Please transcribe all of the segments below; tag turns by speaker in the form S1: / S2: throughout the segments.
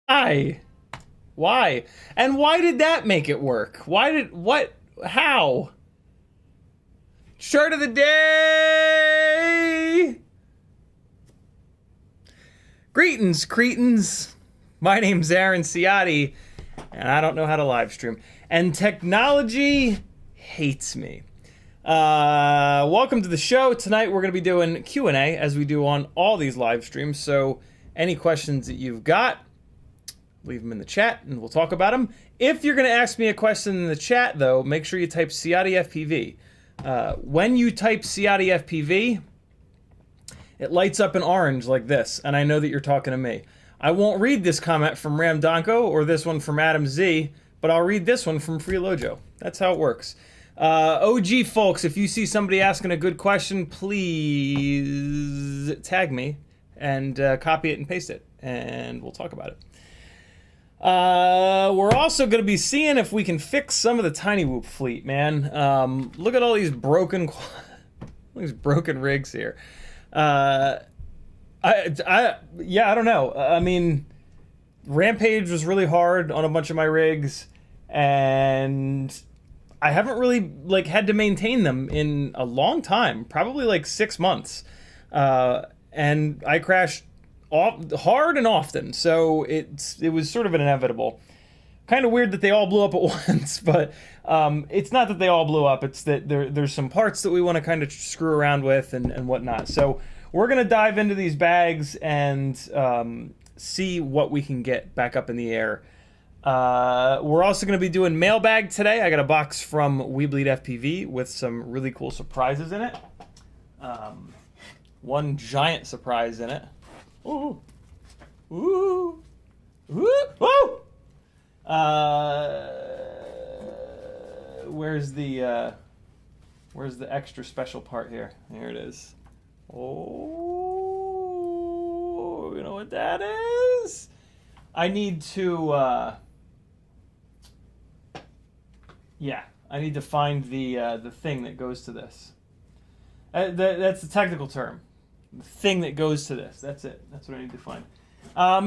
S1: Why? Why? And why did that make it work? Why did, what, how? Shirt of the day! Greetings, cretins. My name's Aaron Ciotti, and I don't know how to live stream. And technology hates me. Welcome to the show. Tonight we're going to be doing Q&A, as we do on all these live streams. So any questions that you've got, leave them in the chat and we'll talk about them. If you're going to ask me a question in the chat, though, make sure you type CiottiFPV. When you type CiottiFPV, it lights up in orange like this, and I know that you're talking to me. I won't read this comment from Ramdonko or this one from Adam Z, but I'll read this one from Freelojo. That's how it works. OG folks, if you see somebody asking a good question, please tag me and copy it and paste it, and we'll talk about it. We're also going to be seeing if we can fix some of the Tiny Whoop fleet, man. Look at all these broken rigs here. Yeah, I don't know. I mean, Rampage was really hard on a bunch of my rigs, and I haven't really had to maintain them in a long time, probably like 6 months. And I crashed hard and often, so it was sort of an inevitable. Kind of weird that they all blew up at once, but it's not that they all blew up. It's that there's some parts that we want to kind of screw around with and whatnot. So we're going to dive into these bags and see what we can get back up in the air. We're also going to be doing mailbag today. I got a box from FPV with some really cool surprises in it. One giant surprise in it. Ooh. Ooh. Ooh. Ooh. Where's the extra special part here? Here it is. Oh, you know what that is? I need to, I need to find the thing that goes to this. That's the technical term. The thing that goes to this. That's it. That's what I need to find.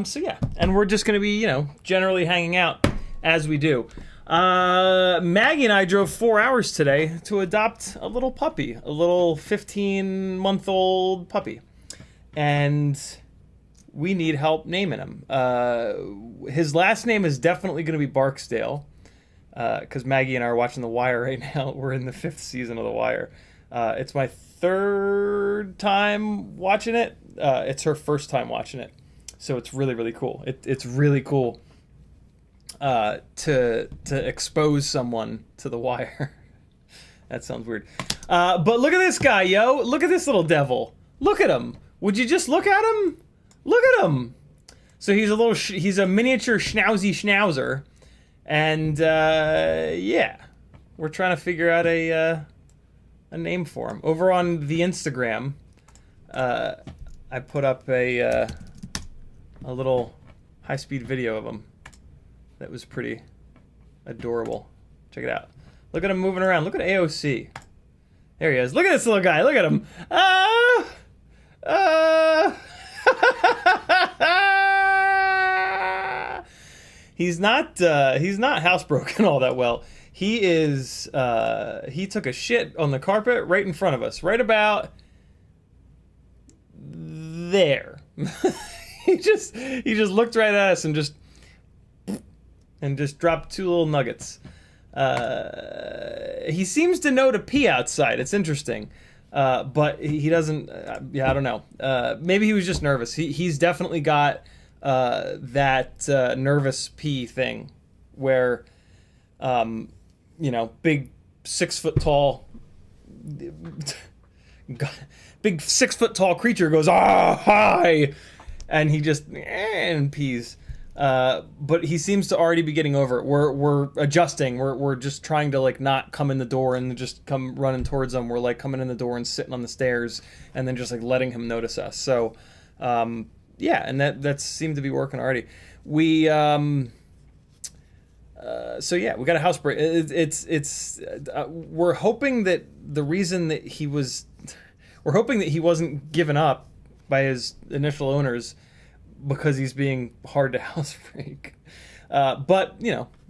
S1: So yeah, and we're just going to be, generally hanging out as we do. Maggie and I drove 4 hours today to adopt a little puppy, a little 15-month-old puppy. And we need help naming him. His last name is definitely going to be Barksdale, because Maggie and I are watching The Wire right now. We're in the 5th season of The Wire. It's my 3rd time watching it. It's her 1st time watching it. So it's really, really cool. It's really cool to expose someone to The Wire. That sounds weird. But look at this guy, yo. Look at this little devil. Look at him. Would you just look at him? Look at him. So he's he's a miniature schnauzy schnauzer. And yeah, we're trying to figure out a name for him. Over on the Instagram, I put up a little high-speed video of him that was pretty adorable. Check it out. Look at him moving around. Look at AOC. There he is. Look at this little guy. Look at him. He's not housebroken all that well. He is he took a shit on the carpet right in front of us, right about there. he just looked right at us and just dropped 2 little nuggets. He seems to know to pee outside. It's interesting. But he doesn't, I don't know. Maybe he was just nervous. He's definitely got that nervous pee thing where, big 6 foot tall, big 6 foot tall creature goes, hi, and he just and pees. But he seems to already be getting over it. We're adjusting. We're just trying to not come in the door and just come running towards him. We're coming in the door and sitting on the stairs and then just letting him notice us. So, yeah, and that seemed to be working already. We so yeah, we got a housebreak. It's we're hoping that the reason that we're hoping that he wasn't given up by his initial owners because he's being hard to housebreak. But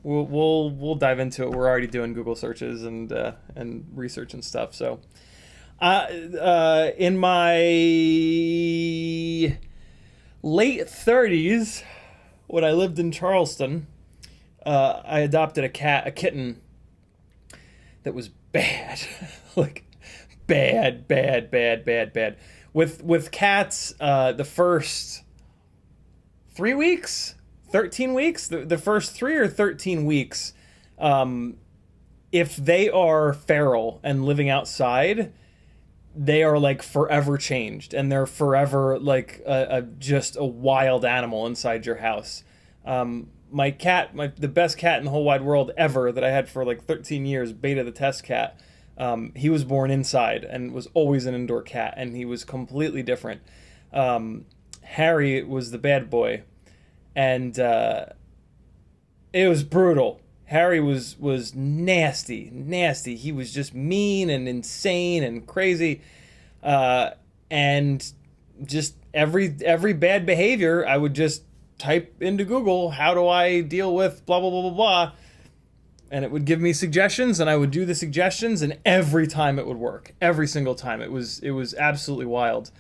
S1: we'll dive into it. We're already doing Google searches and research and stuff. So in my late 30s, when I lived in Charleston, I adopted a kitten that was bad. bad. With cats, the first 3 weeks, 13 weeks, the first 3 or 13 weeks, if they are feral and living outside, they are forever changed, and they're forever just a wild animal inside your house. My cat, the best cat in the whole wide world ever that I had for 13 years, Beta the test cat, he was born inside and was always an indoor cat, and he was completely different. Harry was the bad boy, and It was brutal. Harry was nasty, nasty. He was just mean and insane and crazy, and just every bad behavior, I would just type into Google, how do I deal with blah blah blah blah blah, and it would give me suggestions, and I would do the suggestions, and every time it would work. Every single time. It was absolutely wild.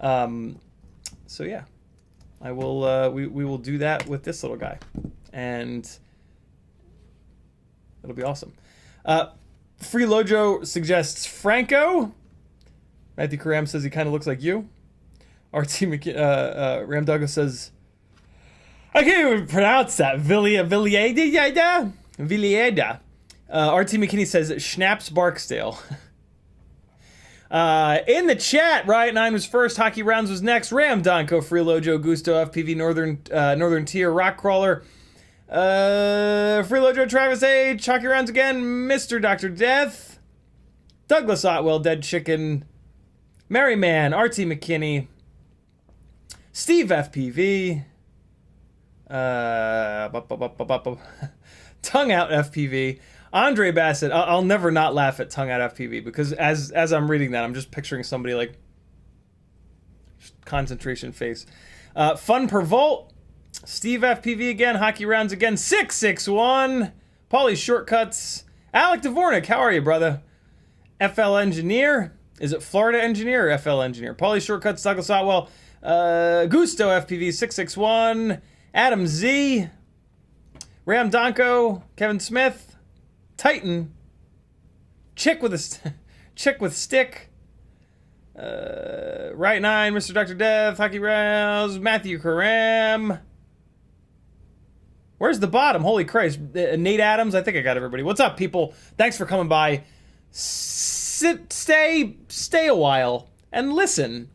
S1: So yeah, I will we will do that with this little guy, and it'll be awesome. Free Lojo suggests Franco. Matthew Karam says he kind of looks like you. RT Ramdugga says, I can't even pronounce that. Villieda. RT McKinney says Schnapps Barksdale. In the chat, Riot 9 was first, Hockey Rounds was next, Ram Donko, Free Lojo, Gusto, FPV, Northern Tier, Rock Crawler, Free Lojo, Travis H, Hockey Rounds again, Mr. Dr. Death, Douglas Otwell, Dead Chicken, Merryman, RT McKinney, Steve FPV, Tongue Out FPV, Andre Bassett. I'll never not laugh at Tongue Out FPV, because as I'm reading that, I'm just picturing somebody like concentration face. Fun per Volt, Steve FPV again, Hockey Rounds again, 661, Paulie Shortcuts, Alec Dvornik, how are you, brother? FL Engineer, is it Florida Engineer or FL Engineer? Paulie Shortcuts, Douglas Otwell, Gusto FPV 661, Adam Z, Ram Donko, Kevin Smith, Titan, Chick with Stick, Right 9, Mr. Dr. Death, Hockey Rouse, Matthew Karam. Where's the bottom? Holy Christ. Nate Adams, I think I got everybody. What's up, people? Thanks for coming by. Stay a while and listen.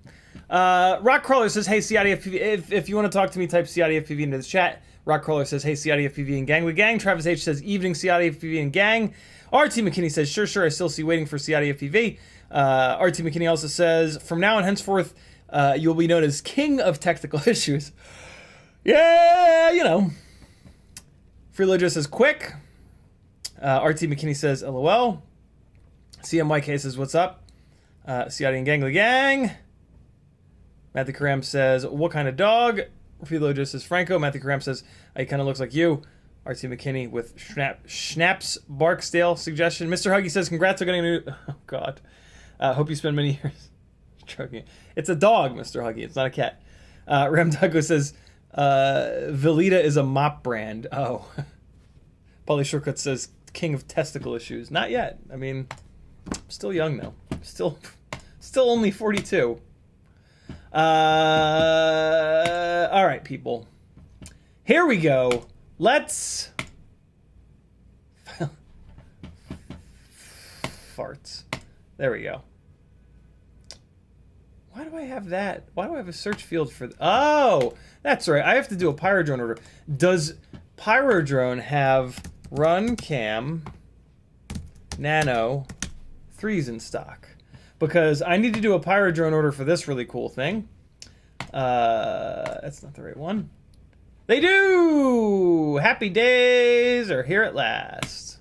S1: Rock Crawler says, hey, CiottiFPV. If you want to talk to me, type CiottiFPV into the chat. Rock Crawler says, hey, CiottiFPV and Gangly Gang. Travis H says, evening, CiottiFPV and Gang. RT McKinney says, sure, I still see waiting for CiottiFPV. RT McKinney also says, from now on henceforth, you'll be known as King of Technical Issues. Yeah, you know. Freelojo says, quick. RT McKinney says, LOL. CMYK says, what's up? Ciotti and Gangly Gang. Matthew Karam says, what kind of dog? Freelojo says, Franco. Matthew Karam says, he kind of looks like you. RT McKinney with Schnapps Barksdale suggestion. Mr. Huggy says, congrats on getting a new... Oh, God. Hope you spend many years stroking it. It's a dog, Mr. Huggy. It's not a cat. Ram Dago says, Velita is a mop brand. Oh. Paulie Shortcut says, King of Testicle Issues. Not yet. I mean, I'm still young, though. Still only 42. All right, people. Here we go. Let's... Farts. There we go. Why do I have that? Why do I have a search field for... Oh, that's right. I have to do a Pyrodrone order. Does Pyrodrone have Run Cam Nano 3s in stock? Because I need to do a Pyrodrone order for this really cool thing. That's not the right one. They do! Happy days are here at last.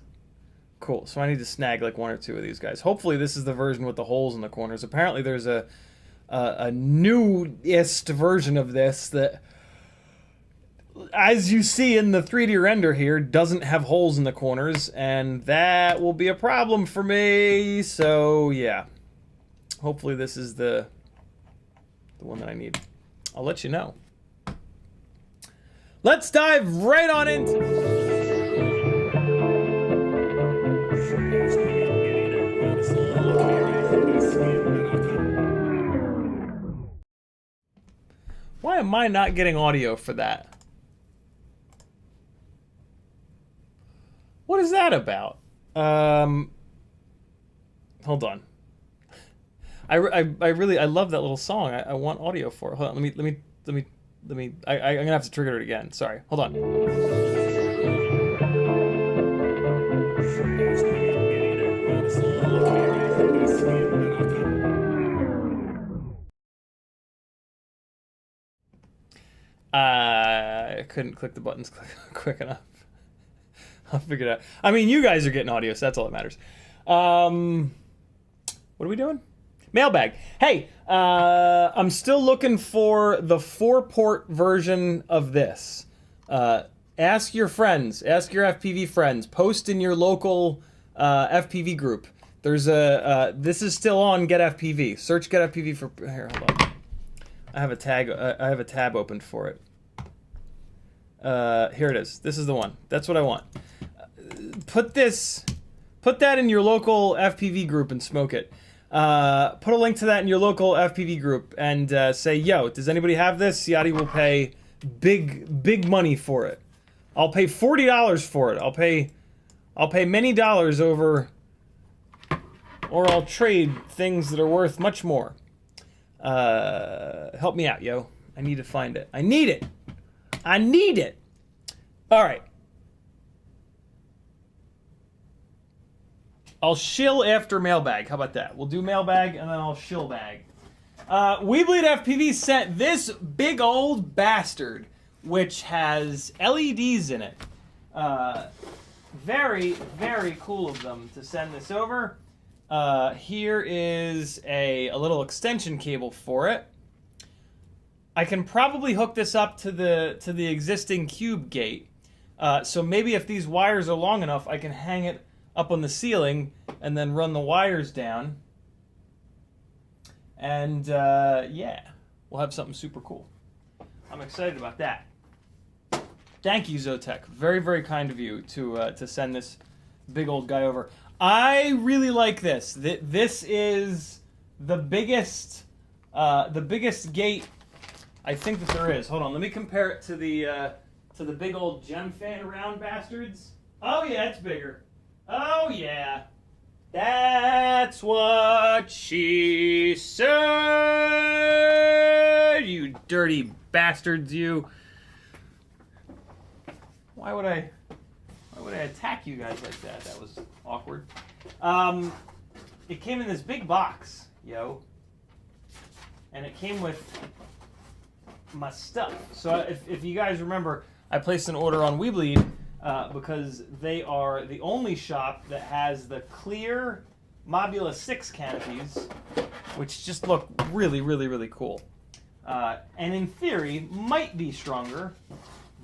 S1: Cool. So I need to snag like one or two of these guys. Hopefully this is the version with the holes in the corners. Apparently there's a newest version of this that, as you see in the 3D render here, doesn't have holes in the corners, and that will be a problem for me. So yeah, hopefully this is the one that I need. I'll let you know. Let's dive right on into... Why am I not getting audio for that? What is that about? Hold on. I love that little song. I want audio for it. Hold on, let me. I'm gonna have to trigger it again. Sorry. Hold on. I couldn't click the buttons quick enough. I'll figure it out. I mean, you guys are getting audio, so that's all that matters. What are we doing? Mailbag. Hey, I'm still looking for the 4-port version of this. Ask your friends. Ask your FPV friends. Post in your local FPV group. There's a this is still on Get FPV. Search Get FPV for here. Hold on. I have a tag. I have a tab opened for it. Here it is. This is the one. That's what I want. Put that in your local FPV group and smoke it. Put a link to that in your local FPV group and say, yo, does anybody have this? Ciotti will pay big money for it. I'll pay $40 for it. I'll pay many dollars over, or I'll trade things that are worth much more. Help me out, yo. I need to find it. I need it. I need it. All right. I'll shill after mailbag. How about that? We'll do mailbag and then I'll shill bag. Weebleed FPV sent this big old bastard, which has LEDs in it. Very, very cool of them to send this over. Here is a little extension cable for it. I can probably hook this up to the existing cube gate. So maybe if these wires are long enough, I can hang it up on the ceiling and then run the wires down. And yeah, we'll have something super cool. I'm excited about that. Thank you, Zotech. Very, very kind of you to send this big old guy over. I really like this. This is the biggest gate I think that there is. Hold on, let me compare it to the big old gem fan round bastards. Oh yeah, it's bigger. Oh yeah. That's what she said. You dirty bastards, you. Why would I attack you guys like that? That was awkward. It came in this big box, yo. And it came with my stuff. So if you guys remember, I placed an order on Weebleed because they are the only shop that has the clear Mobula 6 canopies, which just look really, really, really cool. And in theory, might be stronger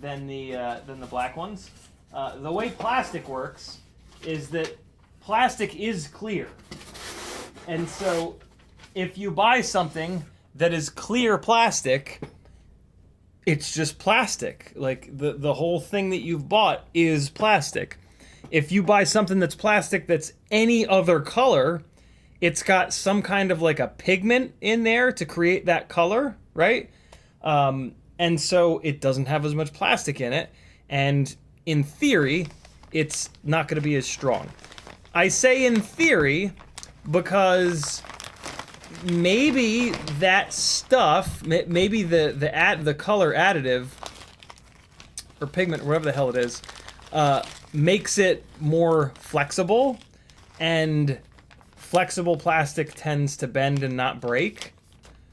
S1: than the black ones. The way plastic works is that plastic is clear. And so if you buy something that is clear plastic, it's just plastic. Like the whole thing that you've bought is plastic. If you buy something that's plastic that's any other color, it's got some kind of like a pigment in there to create that color, right? And so it doesn't have as much plastic in it. And in theory, it's not going to be as strong. I say in theory because maybe that stuff, maybe the color additive or pigment, whatever the hell it is, makes it more flexible, and flexible plastic tends to bend and not break.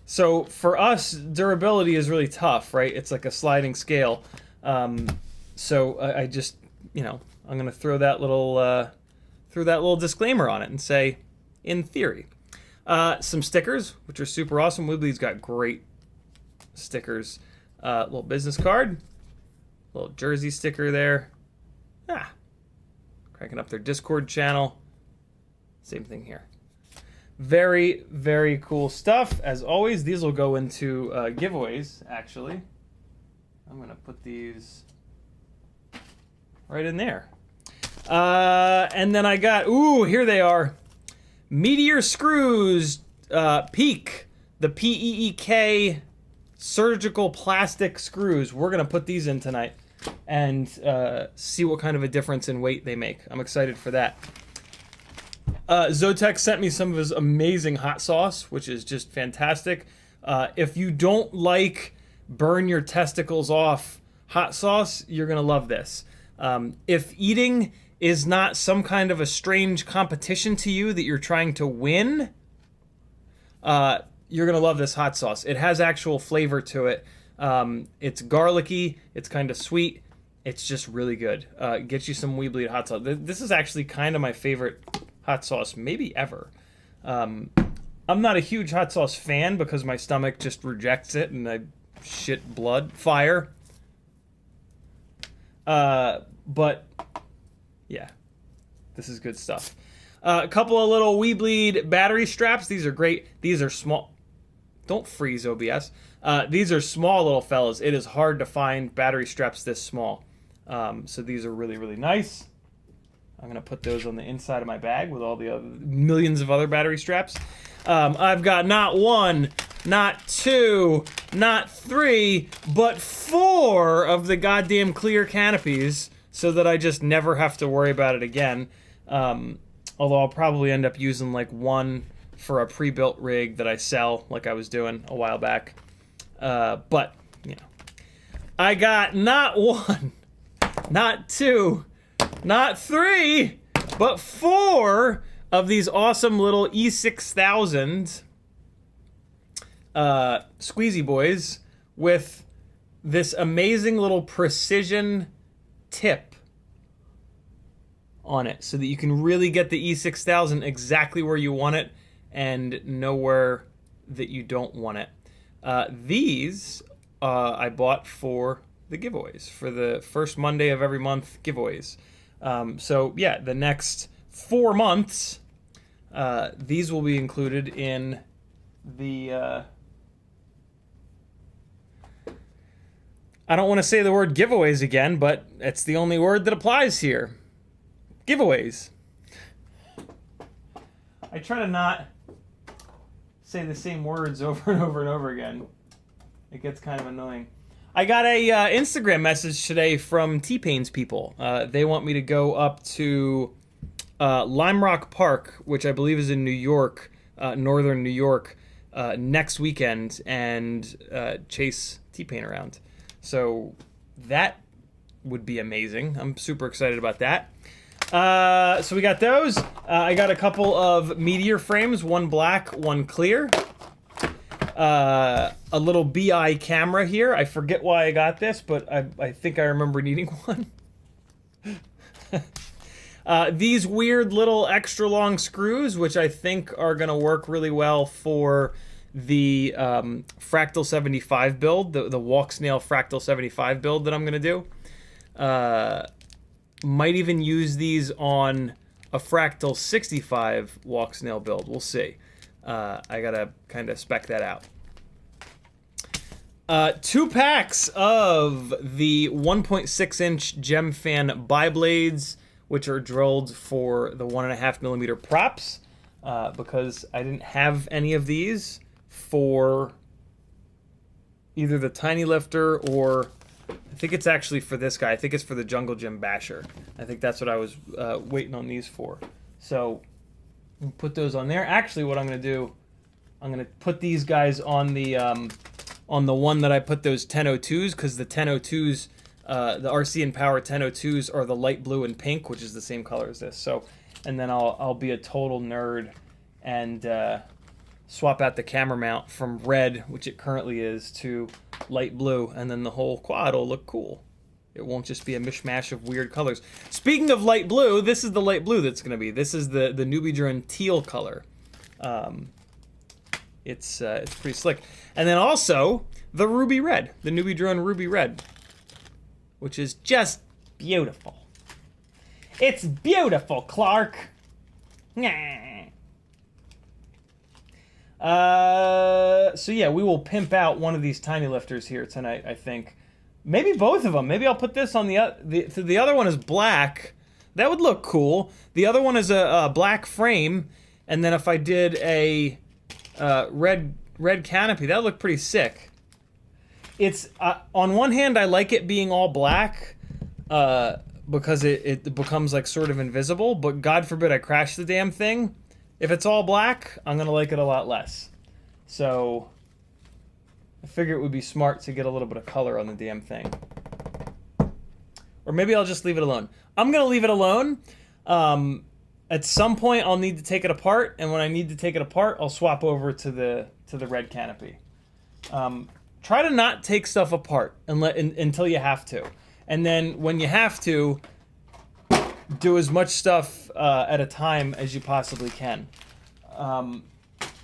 S1: So for us, durability is really tough, right? It's like a sliding scale. So I just, I'm gonna throw that little disclaimer on it and say, in theory. Some stickers, which are super awesome. Weebly's got great stickers. Little business card, little jersey sticker there. Cracking up their Discord channel. Same thing here. Very, very cool stuff. As always, these will go into giveaways, actually. I'm going to put these right in there. And then I got, here they are. Meteor Screws, Peak, the PEEK surgical plastic screws. We're going to put these in tonight and see what kind of a difference in weight they make. I'm excited for that. Zotech sent me some of his amazing hot sauce, which is just fantastic. If you don't like burn your testicles off hot sauce, you're going to love this. If eating is not some kind of a strange competition to you that you're trying to win, you're going to love this hot sauce. It has actual flavor to it. It's garlicky, it's kind of sweet, It's just really good. Get you some Weebleed hot sauce. This is actually kind of my favorite hot sauce maybe ever. I'm not a huge hot sauce fan because my stomach just rejects it and I shit blood. Fire. But yeah, this is good stuff. A couple of little Weebleed battery straps. These are great. These are small. Don't freeze, OBS. These are small little fellas. It is hard to find battery straps this small. So these are really, really nice. I'm going to put those on the inside of my bag with all the other millions of other battery straps. I've got not one, not two, not three, but 4 of the goddamn clear canopies so that I just never have to worry about it again. Although I'll probably end up using like one for a pre-built rig that I sell like I was doing a while back. But, you know, I got not one, not two, not 3, but 4 of these awesome little E6000 squeezy boys with this amazing little precision tip on it so that you can really get the E6000 exactly where you want it and nowhere that you don't want it. These I bought for the giveaways, for the first Monday of every month giveaways. So yeah, the next 4 months, these will be included in the, I don't want to say the word giveaways again, but it's the only word that applies here. Giveaways. I try to not say the same words over and over and over again. It gets kind of annoying. I got a Instagram message today from T-Pain's people. They want me to go up to Lime Rock Park, which I believe is in New York, northern New York, next weekend and chase T-Pain around. So that would be amazing. I'm super excited about that. So we got those. I got a couple of meteor frames, one black, one clear. A little BI camera here. I forget why I got this, but I think I remember needing one. These weird little extra long screws, which I think are going to work really well for the Fractal 75 build, the Walk Snail Fractal 75 build that I'm going to do. Might even use these on a Fractal 65 Walk Snail build. We'll see. I gotta kind of spec that out. 2 packs of the 1.6-inch Gemfan bi-blades, which are drilled for the 1.5mm props, because I didn't have any of these for either the Tiny Lifter or I think it's actually for this guy. I think it's for the Jungle Gym Basher. I think that's what I was waiting on these for. So we'll put those on there. Actually, what I'm going to do, I'm going to put these guys on the one that I put those 1002s, because the 1002s, the RC and Power 1002s are the light blue and pink, which is the same color as this. So, and then I'll be a total nerd and swap out the camera mount from red, which it currently is, to light blue, and then the whole quad will look cool. It won't just be a mishmash of weird colors. Speaking of light blue, this is the light blue that's going to be. This is the Newbie Drone teal color. It's pretty slick. And then also the ruby red, the Newbie Drone ruby red, which is just beautiful. It's beautiful, Clark. So yeah, we will pimp out one of these tiny lifters here tonight, I think. Maybe both of them. Maybe I'll put this on the other one is black. That would look cool. The other one is a black frame, and then if I did a red canopy, that would look pretty sick. It's on one hand, I like it being all black because it becomes like sort of invisible, but God forbid I crash the damn thing. If it's all black, I'm going to like it a lot less. So I figure it would be smart to get a little bit of color on the damn thing. Or maybe I'll just leave it alone. I'm going to leave it alone. At some point, I'll need to take it apart, and when I need to take it apart, I'll swap over to the red canopy. Try to not take stuff apart until you have to. And then when you have to, do as much stuff at a time as you possibly can.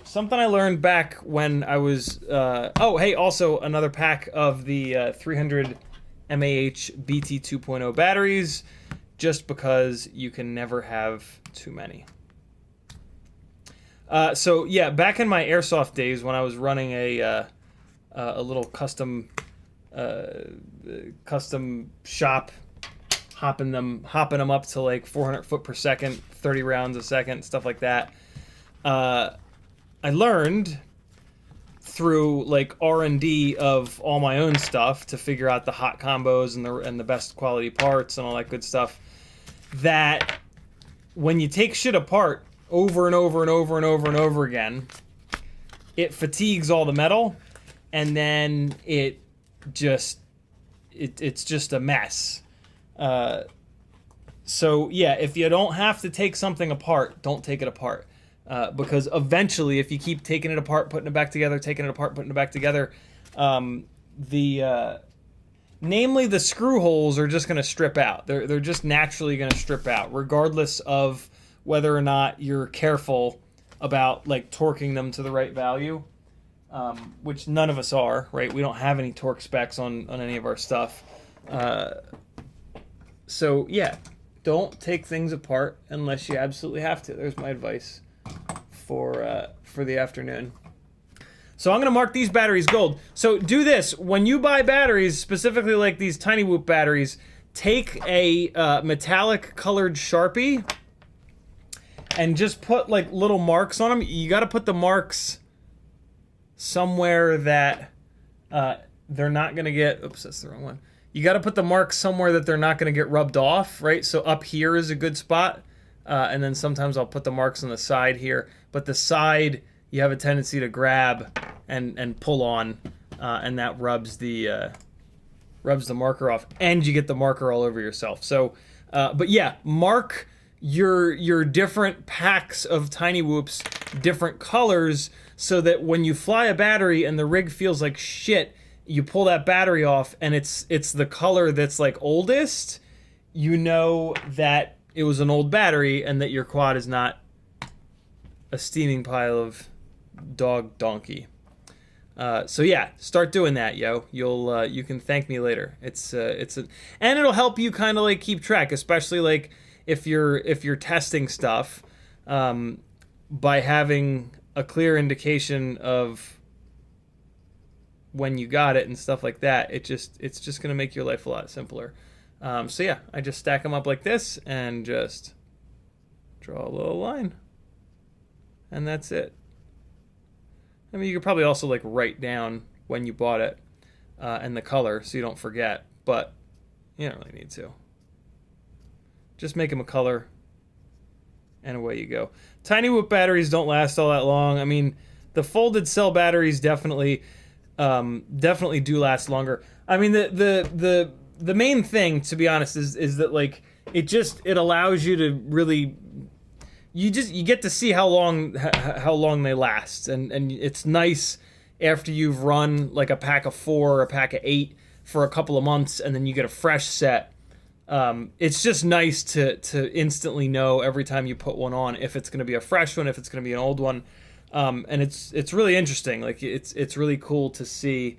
S1: Something I learned back when I was... oh, hey, also another pack of the 300 mAh BT 2.0 batteries, just because you can never have too many. So yeah, back in my airsoft days when I was running a little custom shop, hopping them up to like 400 foot per second, 30 rounds a second, stuff like that. I learned through like R&D of all my own stuff to figure out the hot combos and the best quality parts and all that good stuff, that when you take shit apart over and over and over and over and over again, it fatigues all the metal, and then it's just a mess. So yeah, if you don't have to take something apart, don't take it apart. Because eventually, if you keep taking it apart, putting it back together, taking it apart, putting it back together, namely the screw holes are just going to strip out. They're just naturally going to strip out, regardless of whether or not you're careful about like torquing them to the right value, which none of us are, right? We don't have any torque specs on any of our stuff. So yeah, don't take things apart unless you absolutely have to. There's my advice for the afternoon. So I'm going to mark these batteries gold. So do this. When you buy batteries, specifically like these Tiny Whoop batteries, take a metallic colored Sharpie and just put like little marks on them. You got to put the marks somewhere that they're not going to get... Oops, that's the wrong one. You got to put the marks somewhere that they're not going to get rubbed off, right? So up here is a good spot. And then sometimes I'll put the marks on the side here. But the side, you have a tendency to grab and pull on, and that rubs the marker off, and you get the marker all over yourself. So, but yeah, mark your different packs of Tiny Whoops, different colors, so that when you fly a battery and the rig feels like shit, you pull that battery off, and it's the color that's like oldest. You know that it was an old battery, and that your quad is not a steaming pile of dog donkey. So yeah, start doing that, yo. You can thank me later. And it'll help you kind of like keep track, especially like if you're testing stuff, by having a clear indication of when you got it and stuff like that. It's just gonna make your life a lot simpler. So yeah, I just stack them up like this and just draw a little line, and that's it. I mean, you could probably also like write down when you bought it and the color so you don't forget, but you don't really need to. Just make them a color and away you go. Tiny Whoop batteries don't last all that long. I mean, the folded cell batteries definitely do last longer. I mean, the main thing, to be honest, is that like it allows you to really, you get to see how long they last, and it's nice after you've run like a pack of 4 or a pack of 8 for a couple of months, and then you get a fresh set. It's just nice to instantly know every time you put one on if it's going to be a fresh one, if it's going to be an old one, and it's really interesting. Like it's really cool to see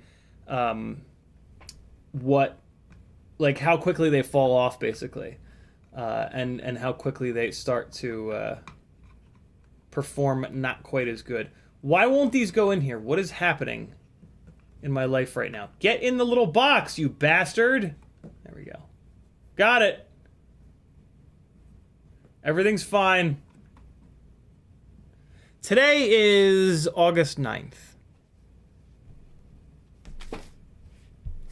S1: like how quickly they fall off, basically, and how quickly they start to perform not quite as good. Why won't these go in here? What is happening in my life right now? Get in the little box, you bastard! There we go. Got it. Everything's fine. Today is August 9th.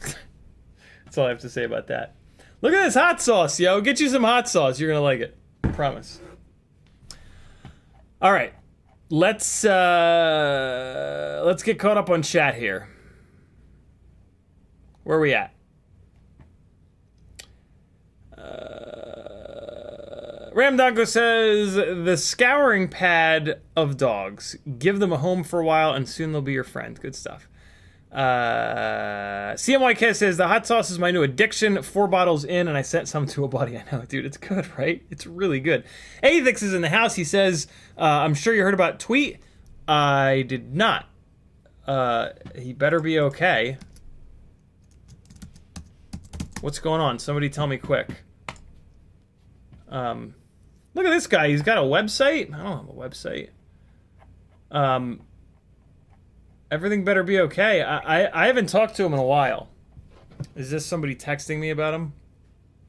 S1: That's all I have to say about that. Look at this hot sauce, yo. Get you some hot sauce. You're gonna like it. I promise. All right. Let's get caught up on chat here. Where are we at? Ramdonko says, the scouring pad of dogs. Give them a home for a while and soon they'll be your friend. Good stuff. CMYK says, the hot sauce is my new addiction. 4 bottles in, and I sent some to a buddy. I know, dude, it's good, right? It's really good. Aethix is in the house. He says, I'm sure you heard about Tweet. I did not. He better be okay. What's going on? Somebody tell me quick. Look at this guy. He's got a website. I don't have a website. Everything better be okay. I haven't talked to him in a while. Is this somebody texting me about him?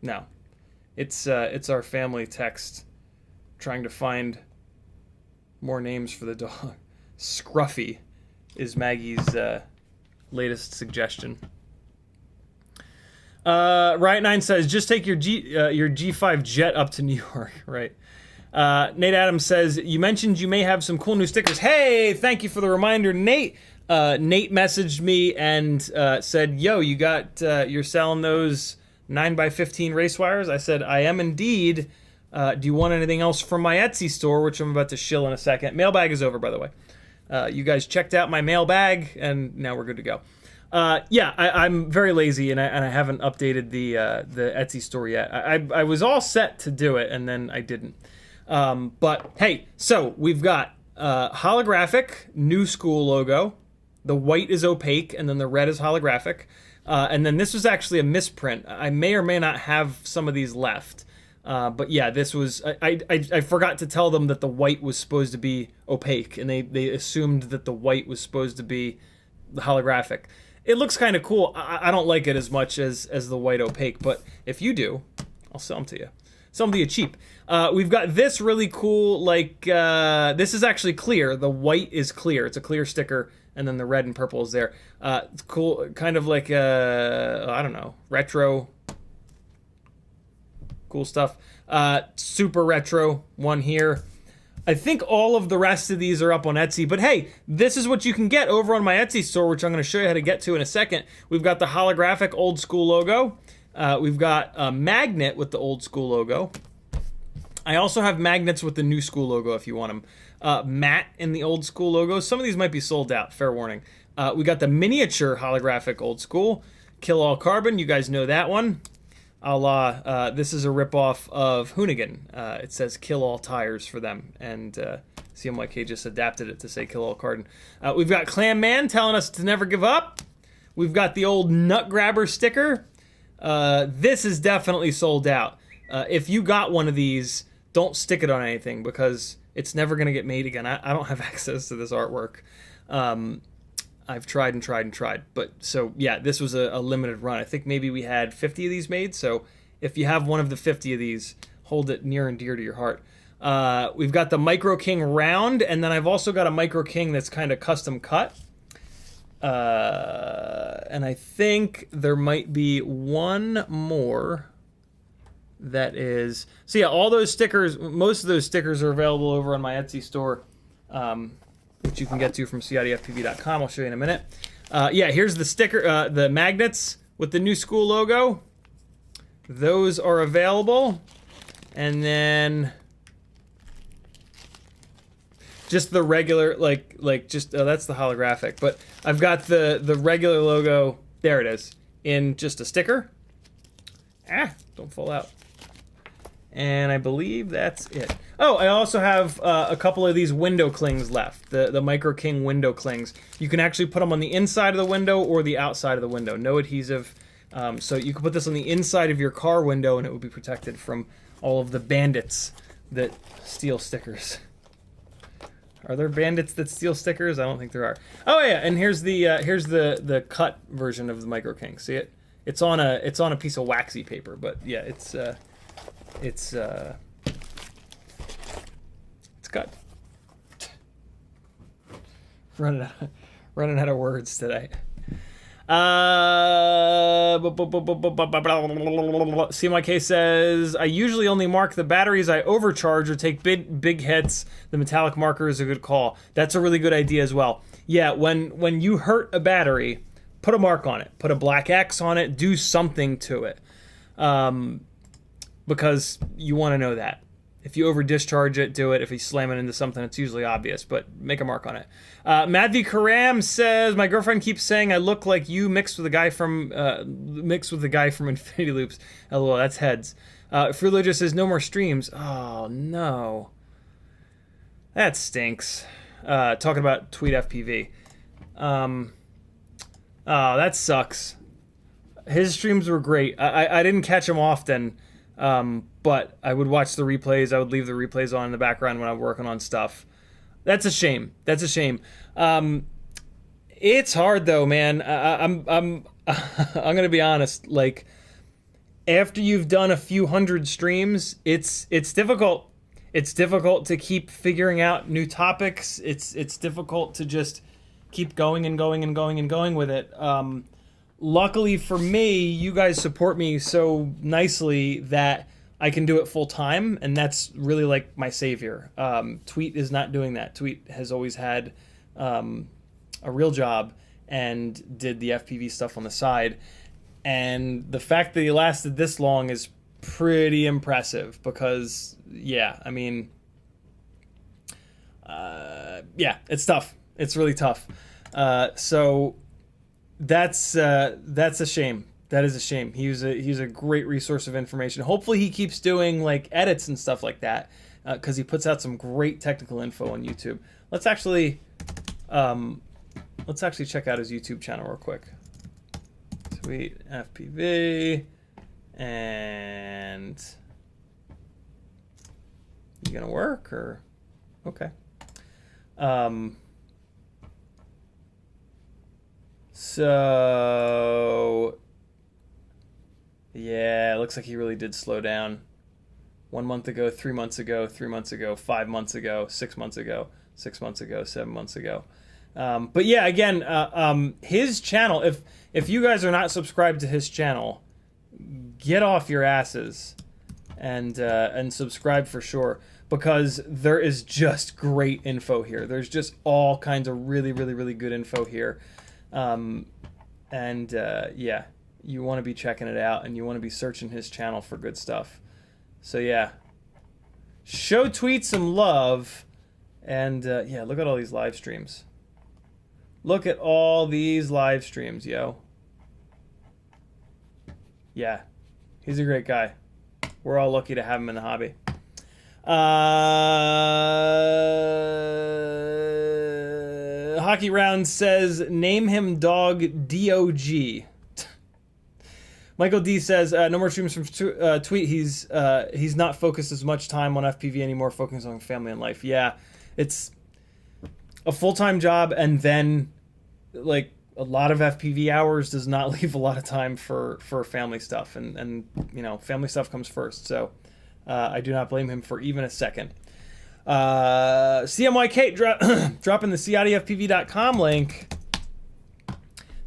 S1: No. It's our family text trying to find more names for the dog. Scruffy is Maggie's latest suggestion. Riot9 says, just take your G5 jet up to New York. Right. Nate Adams says, you mentioned you may have some cool new stickers. Hey, thank you for the reminder, Nate. Nate messaged me and said, yo, you're selling those 9x15 race wires? I said, I am indeed. Do you want anything else from my Etsy store, which I'm about to shill in a second? Mailbag is over, by the way. You guys checked out my mailbag, and now we're good to go. Yeah, I'm very lazy, and I haven't updated the Etsy store yet. I was all set to do it, and then I didn't. But hey, so we've got holographic new school logo. The white is opaque, and then the red is holographic. And then this was actually a misprint. I may or may not have some of these left. But yeah, this was... I forgot to tell them that the white was supposed to be opaque, and they assumed that the white was supposed to be the holographic. It looks kind of cool. I don't like it as much as the white opaque, but if you do, I'll sell them to you. Sell them to you cheap. We've got this really cool, like... this is actually clear. The white is clear. It's a clear sticker, and then the red and purple is there. It's cool, kind of like, I don't know, retro... Cool stuff. Super retro one here. I think all of the rest of these are up on Etsy, but hey, this is what you can get over on my Etsy store, which I'm going to show you how to get to in a second. We've got the holographic old school logo. We've got a magnet with the old school logo. I also have magnets with the new school logo if you want them. Matte in the old school logo. Some of these might be sold out, fair warning. We got the miniature holographic old school. Kill All Carbon, you guys know that one. This is a ripoff of Hoonigan. It says Kill All Tires for them, and CMYK just adapted it to say Kill All Carbon. We've got Clam Man telling us to never give up. We've got the old Nut Grabber sticker. This is definitely sold out. If you got one of these, don't stick it on anything because it's never going to get made again. I don't have access to this artwork. I've tried and tried and tried. But so, yeah, this was a limited run. I think maybe we had 50 of these made. So if you have one of the 50 of these, hold it near and dear to your heart. We've got the Micro King round, and then I've also got a Micro King that's kind of custom cut. And I think there might be one more that is... So yeah, all those stickers, most of those stickers are available over on my Etsy store. Which you can get to from CiottiFPV.com. I'll show you in a minute. Yeah, here's the sticker, the magnets with the new school logo. Those are available. And then just the regular, that's the holographic. But I've got the regular logo, there it is, in just a sticker. Don't fall out. And I believe that's it. Oh, I also have a couple of these window clings left. The Micro King window clings. You can actually put them on the inside of the window or the outside of the window. No adhesive. So you can put this on the inside of your car window and it would be protected from all of the bandits that steal stickers. Are there bandits that steal stickers? I don't think there are. Oh yeah, and here's the cut version of the Micro King. See it? It's on a piece of waxy paper, but yeah, it's cut. Running out of words today. CMYK says, I usually only mark the batteries I overcharge or take big hits. The metallic marker is a good call. That's a really good idea as well. Yeah, when you hurt a battery, put a mark on it. Put a black X on it. Do something to it. Because you want to know that. If you over discharge it, do it. If he's slamming into something, it's usually obvious, but make a mark on it. Matthew Karam says, my girlfriend keeps saying I look like you mixed with the guy from Infinity Loops. LOL, that's heads. Frulo just says no more streams. Oh no, that stinks. Talking about TweetFPV. Oh, that sucks. His streams were great. I didn't catch him often, but I would watch the replays. I would leave the replays on in the background when I'm working on stuff. That's a shame. That's a shame. It's hard though, man. I'm gonna be honest. Like, after you've done a few hundred streams, it's difficult. It's difficult to keep figuring out new topics. It's difficult to just keep going and going and going and going with it. Luckily for me, you guys support me so nicely that I can do it full time, and that's really like my savior. Tweet is not doing that. Tweet has always had a real job and did the FPV stuff on the side. And the fact that he lasted this long is pretty impressive because, yeah, I mean, yeah, it's tough. It's really tough. So that's a shame. That is a shame. He's a great resource of information. Hopefully he keeps doing like edits and stuff like that, because he puts out some great technical info on YouTube. Let's actually check out his YouTube channel real quick. TweetFPV, and you gonna work or okay? So yeah, it looks like he really did slow down. 1 month ago, 3 months ago, 3 months ago, 5 months ago, 6 months ago, 6 months ago, 7 months ago. But yeah, again, his channel, if you guys are not subscribed to his channel, get off your asses and subscribe for sure, because there is just great info here. There's just all kinds of really, really, really good info here. Yeah, you want to be checking it out, and you want to be searching his channel for good stuff. So yeah, show Tweet some love, and yeah, look at all these live streams. Look at all these live streams, yo. Yeah, he's a great guy. We're all lucky to have him in the hobby. Hockey Round says, name him dog DOG. Michael D says, no more streams from Tweet. He's not focused as much time on FPV anymore, focusing on family and life. Yeah, it's a full-time job, and then like a lot of FPV hours does not leave a lot of time for family stuff, and you know, family stuff comes first. So I do not blame him for even a second. CMYK dropping the CiottiFPV.com link.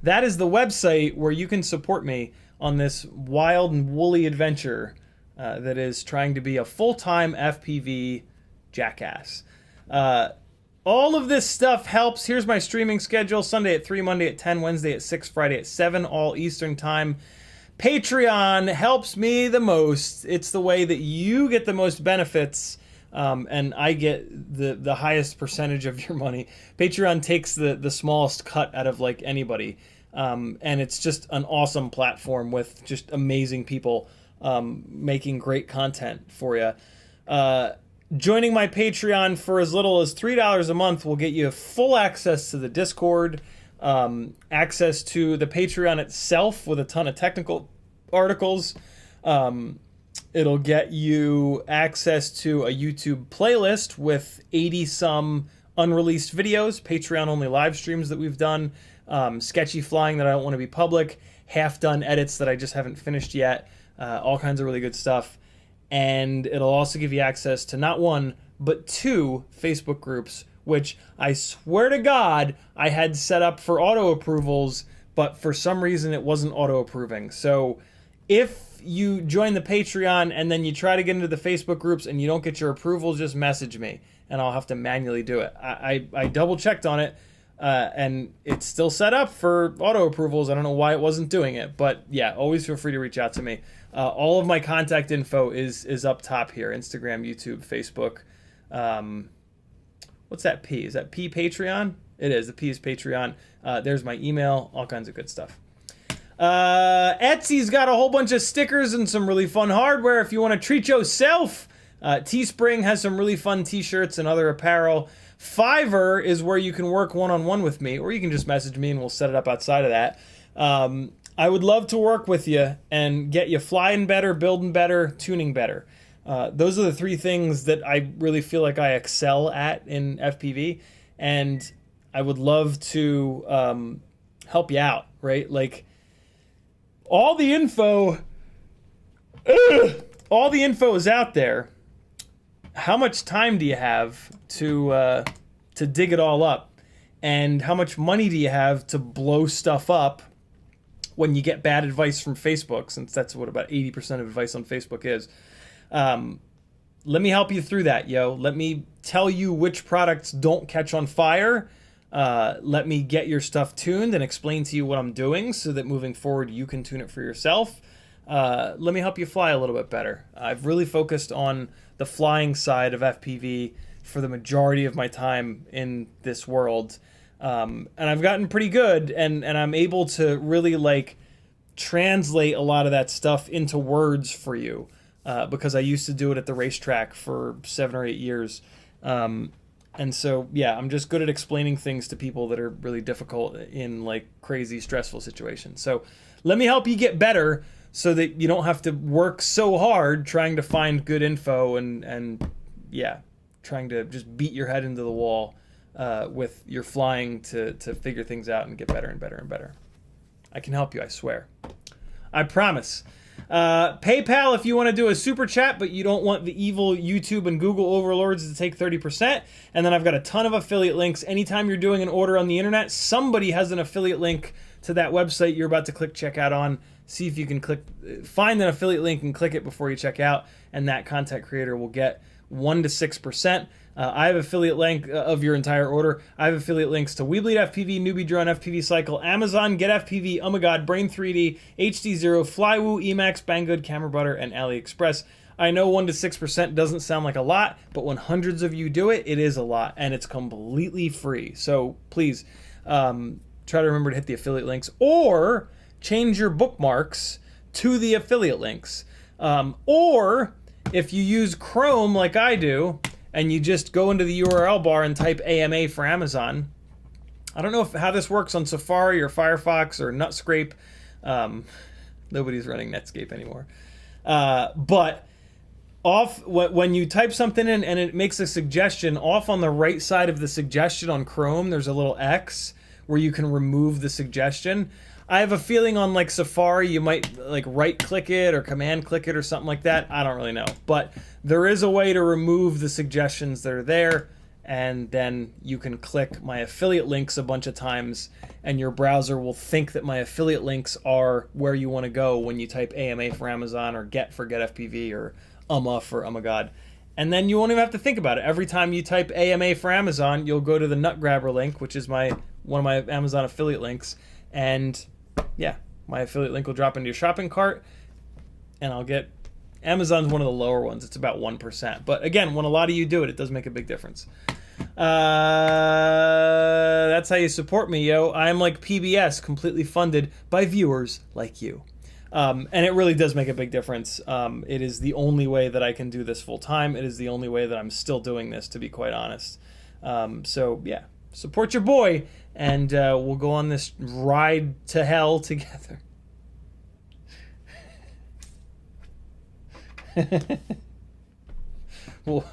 S1: That is the website where you can support me on this wild and woolly adventure that is trying to be a full-time FPV jackass. All of this stuff helps. Here's my streaming schedule: Sunday at 3, Monday at 10, Wednesday at 6, Friday at 7, all Eastern time. Patreon helps me the most. It's the way that you get the most benefits, and I get the highest percentage of your money. Patreon takes the smallest cut out of like anybody, and it's just an awesome platform with just amazing people making great content for you. Joining my Patreon for as little as $3 a month will get you full access to the Discord, access to the Patreon itself with a ton of technical articles. It'll get you access to a YouTube playlist with 80-some unreleased videos, Patreon-only live streams that we've done, sketchy flying that I don't want to be public, half-done edits that I just haven't finished yet, all kinds of really good stuff. And it'll also give you access to not one, but 2 Facebook groups, which I swear to God I had set up for auto approvals, but for some reason it wasn't auto approving. So if you join the Patreon and then you try to get into the Facebook groups and you don't get your approvals, just message me and I'll have to manually do it. I double checked on it. and it's still set up for auto approvals. I don't know why it wasn't doing it, but yeah, always feel free to reach out to me. All of my contact info is up top here: Instagram, YouTube, Facebook. What's that P? Is that P Patreon? It is. The P is Patreon. There's my email. All kinds of good stuff. Etsy's got a whole bunch of stickers and some really fun hardware if you want to treat yourself. Teespring has some really fun t-shirts and other apparel. Fiverr is where you can work one-on-one with me, or you can just message me and we'll set it up outside of that. I would love to work with you and get you flying better, building better, tuning better. Those are the three things that I really feel like I excel at in FPV, and I would love to help you out, right? Like, all the info is out there. How much time do you have to dig it all up? And how much money do you have to blow stuff up when you get bad advice from Facebook, since that's what about 80% of advice on Facebook is? Let me help you through that, yo. Let me tell you which products don't catch on fire. Let me get your stuff tuned and explain to you what I'm doing so that moving forward you can tune it for yourself. Let me help you fly a little bit better. I've really focused on the flying side of FPV for the majority of my time in this world. And I've gotten pretty good, and I'm able to really like translate a lot of that stuff into words for you, because I used to do it at the racetrack for 7 or 8 years. And so, yeah, I'm just good at explaining things to people that are really difficult in like crazy, stressful situations. So let me help you get better so that you don't have to work so hard trying to find good info and yeah, trying to just beat your head into the wall with your flying to figure things out and get better and better and better. I can help you, I swear. I promise. PayPal if you want to do a super chat, but you don't want the evil YouTube and Google overlords to take 30%. And then I've got a ton of affiliate links. Anytime you're doing an order on the internet, somebody has an affiliate link to that website you're about to click checkout on. See if you can find an affiliate link and click it before you check out, and that content creator will get 1 to 6%. I have affiliate link of your entire order. I have affiliate links to We Bleed FPV, Newbie Drone, FPV Cycle, Amazon, Get FPV, Oh My God, Brain 3D, HD0, Flywoo, Emacs, Banggood, Camera Butter, and AliExpress. I know 1 to 6% doesn't sound like a lot, but when hundreds of you do it, it is a lot, and it's completely free. So please try to remember to hit the affiliate links, or change your bookmarks to the affiliate links. Or if you use Chrome like I do, and you just go into the URL bar and type AMA for Amazon. I don't know how this works on Safari or Firefox or Netscape. Nobody's running Netscape anymore. But when you type something in and it makes a suggestion, off on the right side of the suggestion on Chrome, there's a little X where you can remove the suggestion. I have a feeling on like Safari you might like right click it or command click it or something like that. I don't really know, but there is a way to remove the suggestions that are there, and then you can click my affiliate links a bunch of times and your browser will think that my affiliate links are where you want to go when you type AMA for Amazon or Get for Get FPV or for Oh My God. And then you won't even have to think about it. Every time you type AMA for Amazon, you'll go to the Nut Grabber link, which is one of my Amazon affiliate links, and yeah, my affiliate link will drop into your shopping cart, and I'll get... Amazon's one of the lower ones. It's about 1%. But again, when a lot of you do it, it does make a big difference. That's how you support me, yo. I'm like PBS, completely funded by viewers like you. And it really does make a big difference. It is the only way that I can do this full time. It is the only way that I'm still doing this, to be quite honest. So yeah, support your boy, and we'll go on this ride to hell together. we'll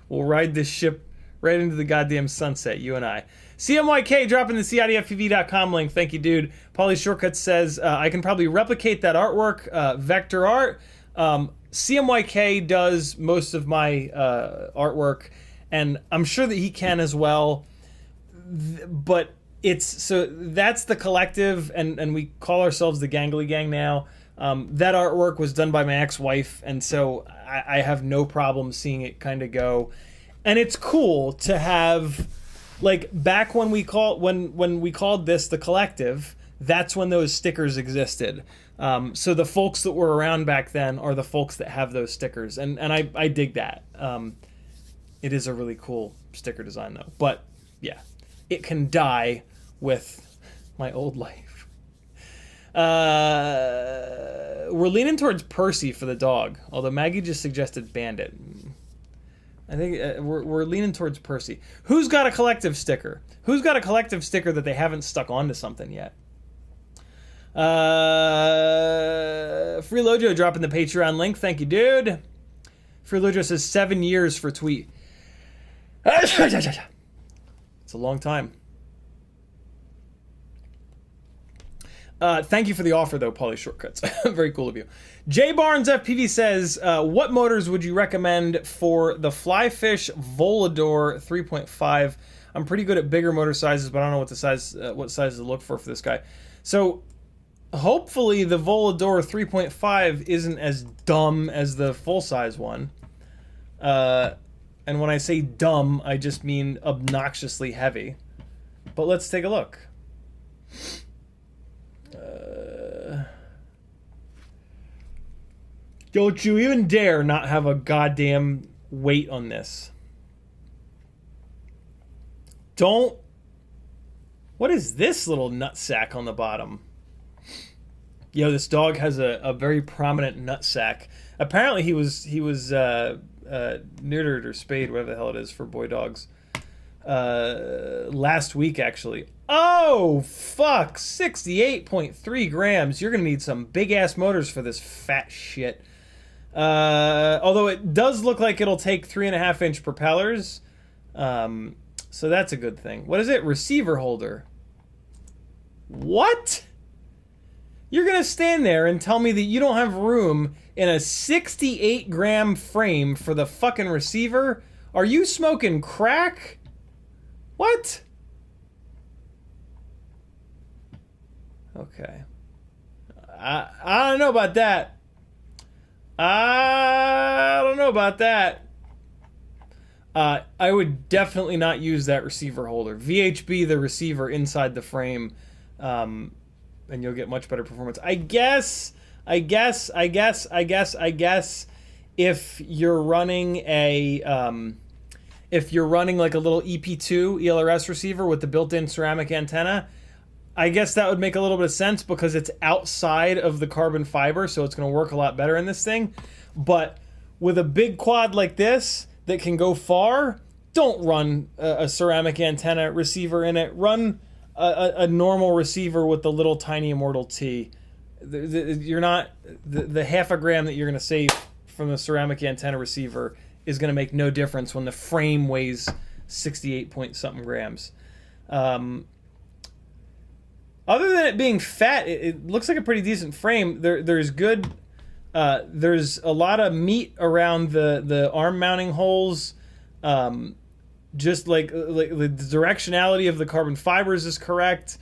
S1: ride this ship right into the goddamn sunset, you and I. CMYK dropping the CiottiFPV.com link. Thank you, dude. Pauly Shortcuts says, I can probably replicate that artwork. Vector art. CMYK does most of my artwork, and I'm sure that he can as well. But that's the collective, and we call ourselves the Gangely Gang now. That artwork was done by my ex-wife, and so I have no problem seeing it kind of go. And it's cool to have like back when we called this the collective, that's when those stickers existed. So the folks that were around back then are the folks that have those stickers, and I dig that. It is a really cool sticker design though, but yeah, it can die with my old life. We're leaning towards Percy for the dog, although Maggie just suggested Bandit. I think we're leaning towards Percy. Who's got a collective sticker? Who's got a collective sticker that they haven't stuck onto something yet? Free Lojo dropping the Patreon link. Thank you, dude. Free Lojo says 7 years for tweet. It's a long time. Thank you for the offer, though, Pauly Shortcuts. Very cool of you. J Barnes FPV says, what motors would you recommend for the Flyfish Volador 3.5? I'm pretty good at bigger motor sizes, but I don't know what size to look for this guy. So hopefully the Volador 3.5 isn't as dumb as the full-size one. And when I say dumb, I just mean obnoxiously heavy. But let's take a look. Don't you even dare not have a goddamn weight on this. Don't. What is this little nutsack on the bottom? Yo, this dog has a very prominent nutsack. Apparently he was neutered or spayed, whatever the hell it is for boy dogs. Last week, actually. Oh, fuck. 68.3 grams. You're going to need some big-ass motors for this fat shit. Although it does look like it'll take 3.5-inch propellers. So that's a good thing. What is it? Receiver holder. What? You're going to stand there and tell me that you don't have room in a 68-gram frame for the fucking receiver? Are you smoking crack? What? Okay. I don't know about that. I don't know about that. I would definitely not use that receiver holder. VHB the receiver inside the frame, and you'll get much better performance. I guess if you're running like a little EP2 ELRS receiver with the built-in ceramic antenna, I guess that would make a little bit of sense because it's outside of the carbon fiber, so it's going to work a lot better in this thing. But with a big quad like this that can go far, don't run a ceramic antenna receiver in it. Run a normal receiver with the little tiny Immortal T. You're not the half a gram that you're going to save from the ceramic antenna receiver is going to make no difference when the frame weighs 68 point something grams. Other than it being fat, it looks like a pretty decent frame. There's good. There's a lot of meat around the arm mounting holes. Just like the directionality of the carbon fibers is correct.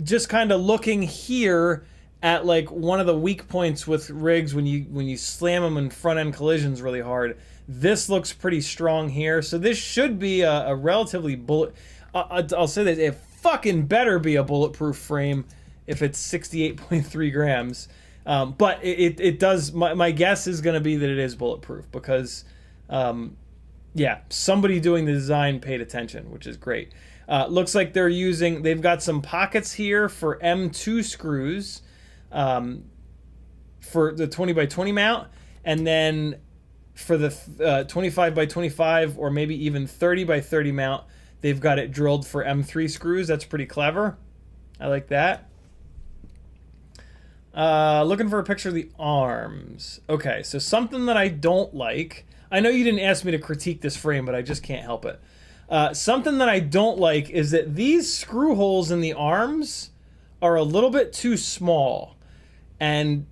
S1: Just kind of looking here at like one of the weak points with rigs when you slam them in front end collisions really hard. This looks pretty strong here, so this should be a relatively bullet. I'll say that it fucking better be a bulletproof frame if it's 68.3 grams. But it does. My guess is going to be that it is bulletproof because, yeah, somebody doing the design paid attention, which is great. Looks like they've got some pockets here for M2 screws for the 20x20 mount, and then for the 25x25 or maybe even 30x30 mount, they've got it drilled for M3 screws. That's pretty clever. I like that. Looking for a picture of the arms. Okay, so something that I don't like. I know you didn't ask me to critique this frame, but I just can't help it. Something that I don't like is that these screw holes in the arms are a little bit too small. And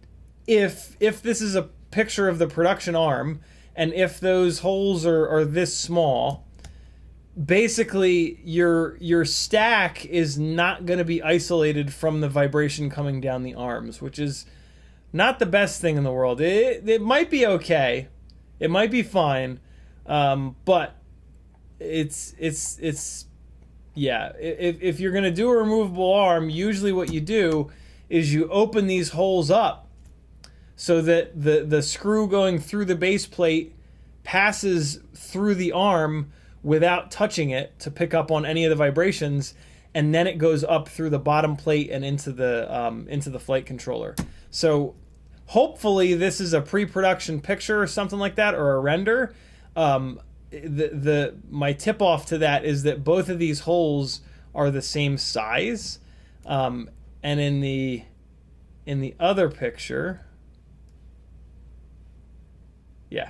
S1: if this is a picture of the production arm, and if those holes are this small, basically your stack is not going to be isolated from the vibration coming down the arms, which is not the best thing in the world. It might be okay. It might be fine. But yeah. If you're gonna do a removable arm, usually what you do is you open these holes up so that the screw going through the base plate passes through the arm without touching it to pick up on any of the vibrations, and then it goes up through the bottom plate and into the flight controller. So hopefully this is a pre-production picture or something like that, or a render. My tip off to that is that both of these holes are the same size, and in the other picture, yeah,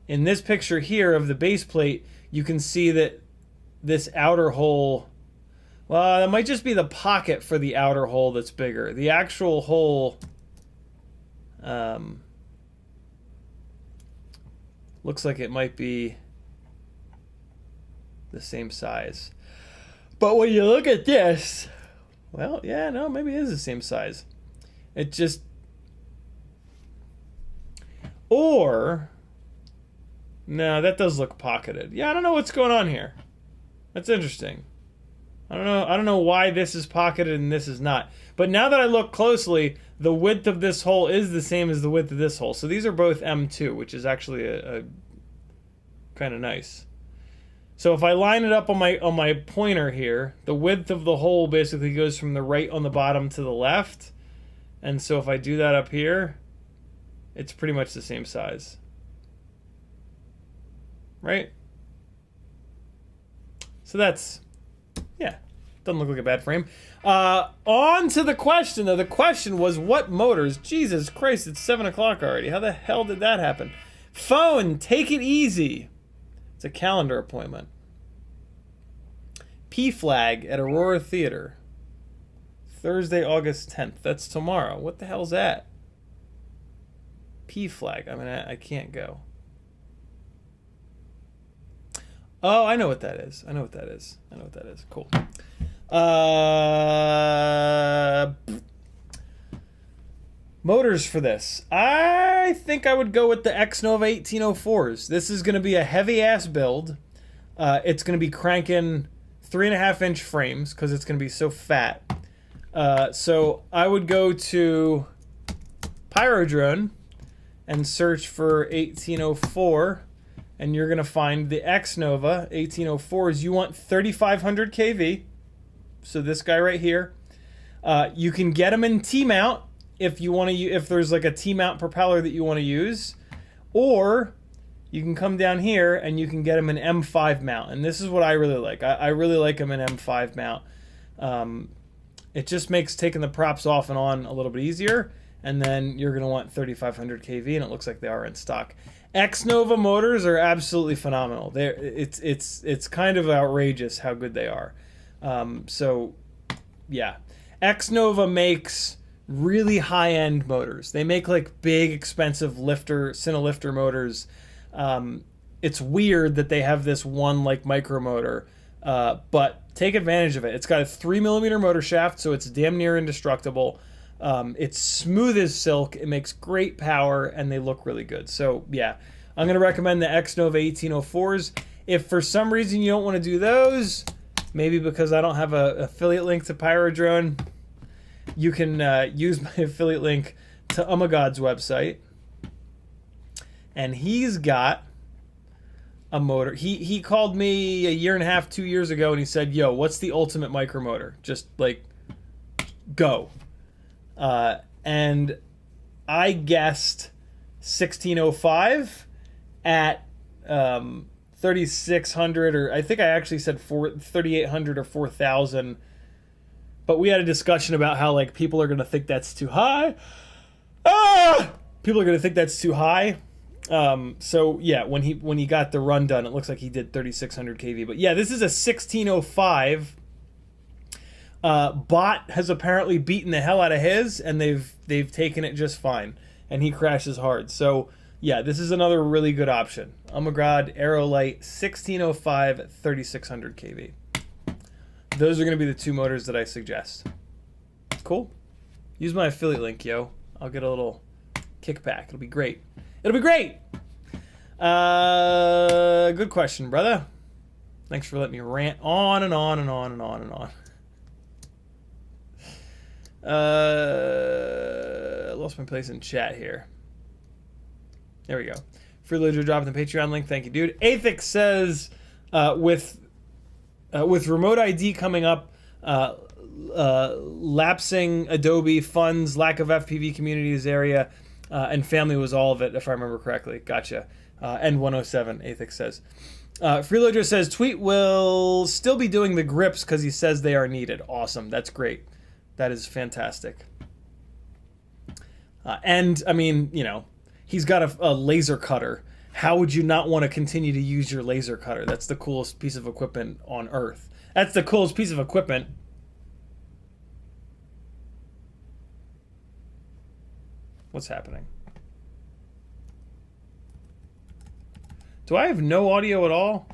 S1: in this picture here of the base plate, you can see that this outer hole, well, that might just be the pocket for the outer hole that's bigger. The actual hole looks like it might be the same size. But when you look at this, well, yeah, no, maybe it is the same size. It just... Or... No, that does look pocketed. Yeah, I don't know what's going on here. That's interesting. I don't know why this is pocketed and this is not. But now that I look closely, the width of this hole is the same as the width of this hole. So these are both M2, which is actually a kind of nice. So if I line it up on my pointer here, the width of the hole basically goes from the right on the bottom to the left. And so if I do that up here, it's pretty much the same size. Right? So that's, yeah, doesn't look like a bad frame. On to the question, though. The question was, what motors? Jesus Christ, it's 7 o'clock already. How the hell did that happen? Phone, take it easy. It's a calendar appointment. P-Flag at Aurora Theater. Thursday, August 10th. That's tomorrow. What the hell's that? P-Flag. I mean, I can't go. Oh, I know what that is. I know what that is. I know what that is. Cool. Motors for this. I think I would go with the Xnova 1804s. This is going to be a heavy-ass build. It's going to be cranking 3.5-inch frames because it's going to be so fat. So I would go to Pyrodrone and search for 1804. And you're going to find the Xnova 1804s. You want 3,500 kV. So this guy right here. You can get them in T-mount if you want to. If there's like a T-mount propeller that you want to use, or you can come down here and you can get them in M5 mount. And this is what I really like. I really like them in M5 mount. It just makes taking the props off and on a little bit easier. And then you're going to want 3,500 kV, and it looks like they are in stock. Xnova motors are absolutely phenomenal. It's kind of outrageous how good they are. So, yeah. Xnova makes really high-end motors. They make like big, expensive Cinelifter motors. It's weird that they have this one like micro motor, but take advantage of it. It's got a 3mm motor shaft, so it's damn near indestructible. It's smooth as silk. It makes great power, and they look really good. So, yeah, I'm going to recommend the Xnova 1804s. If for some reason you don't want to do those, maybe because I don't have an affiliate link to Pyrodrone, you can use my affiliate link to Umagod's website. And he's got a motor. He called me a year and a half, 2 years ago, and he said, yo, what's the ultimate micro motor? Just, like, go. And I guessed 1605 at 3,600, or I think I actually said 3,800 or 4,000. But we had a discussion about how like people are gonna think that's too high. People are gonna think that's too high. So yeah, when he got the run done, it looks like he did 3,600 kV. But yeah, this is a 1605. Bot has apparently beaten the hell out of his, and they've taken it just fine, and he crashes hard. So yeah, this is another really good option. Umagod Aerolite 1605 3600 kV. Those are going to be the two motors that I suggest. Cool. Use my affiliate link, yo. I'll get a little kickback. It'll be great. It'll be great. Good question, brother. Thanks for letting me rant on and on and on and on and on. I lost my place in chat here. There we go. Freeloader dropping the Patreon link. Thank you, dude. Athix says, with remote ID coming up, lapsing Adobe funds, lack of FPV communities area, and family was all of it, if I remember correctly. Gotcha. N107, Athix says. Freeloader says, Tweet will still be doing the grips because he says they are needed. Awesome. That's great. That is fantastic. And, I mean, you know, he's got a laser cutter. How would you not want to continue to use your laser cutter? That's the coolest piece of equipment on Earth. That's the coolest piece of equipment. What's happening? Do I have no audio at all?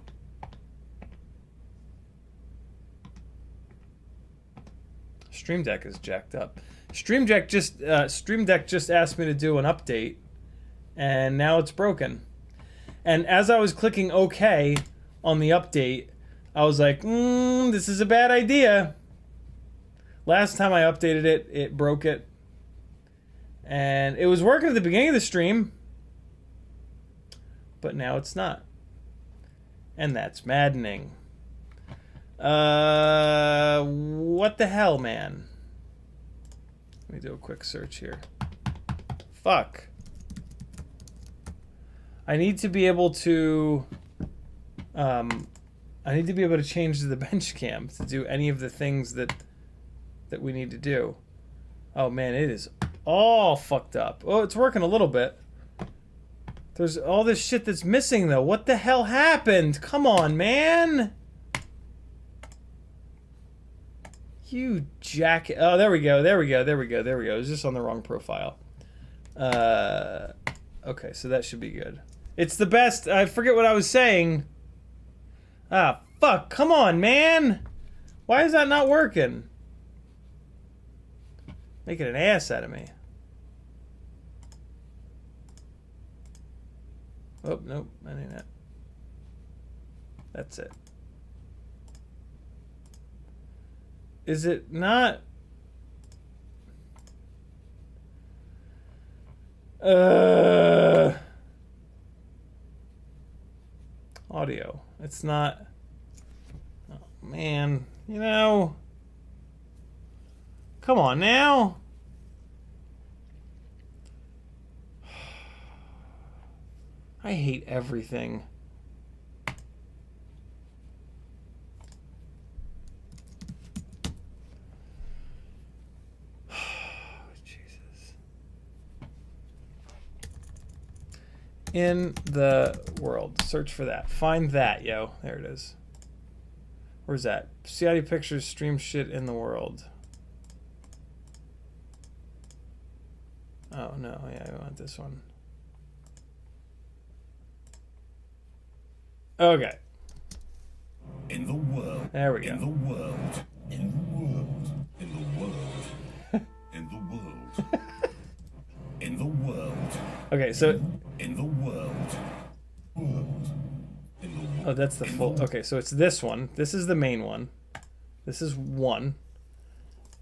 S1: Stream Deck is jacked up. Stream Deck just asked me to do an update, and now it's broken. And as I was clicking OK on the update, I was like, this is a bad idea. Last time I updated it, it broke it. And it was working at the beginning of the stream, but now it's not. And that's maddening. What the hell, man? Let me do a quick search here. Fuck. I need to be able to change the bench cam to do any of the things that we need to do. Oh man, it is all fucked up. Oh, it's working a little bit. There's all this shit that's missing though. What the hell happened? Come on, man. You jack. Oh, there we go. There we go. There we go. There we go. It was just on the wrong profile. Okay, so that should be good. It's the best. I forget what I was saying. Ah, fuck. Come on, man. Why is that not working? Making an ass out of me. Oh, nope. That ain't it. That's it. Is it not? Audio. It's not. Oh, man. You know. Come on now. I hate everything. Jesus. In the world. Search for that. Find that, yo. There it is. Where's that? Ciotti Pictures stream shit in the world. Oh, no. Yeah, I want this one. Okay.
S2: In the world.
S1: There we go.
S2: In the world. In the world. In the world. In the world. In the world.
S1: Okay, so.
S2: In the world. World. In the world.
S1: Oh, that's the full. Okay, so it's this one. This is the main one. This is 1.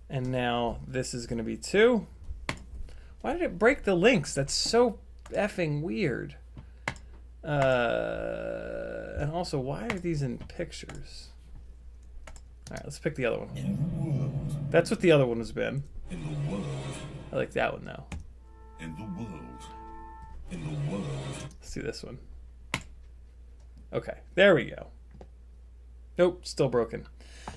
S1: And now this is going to be 2. Why did it break the links? That's so effing weird. And also, why are these in pictures? All right, let's pick the other one.
S2: In the world.
S1: That's what the other one has been.
S2: In the world.
S1: I like that one now.
S2: In the world. In the world.
S1: Let's do this one. Okay, there we go. Nope, still broken.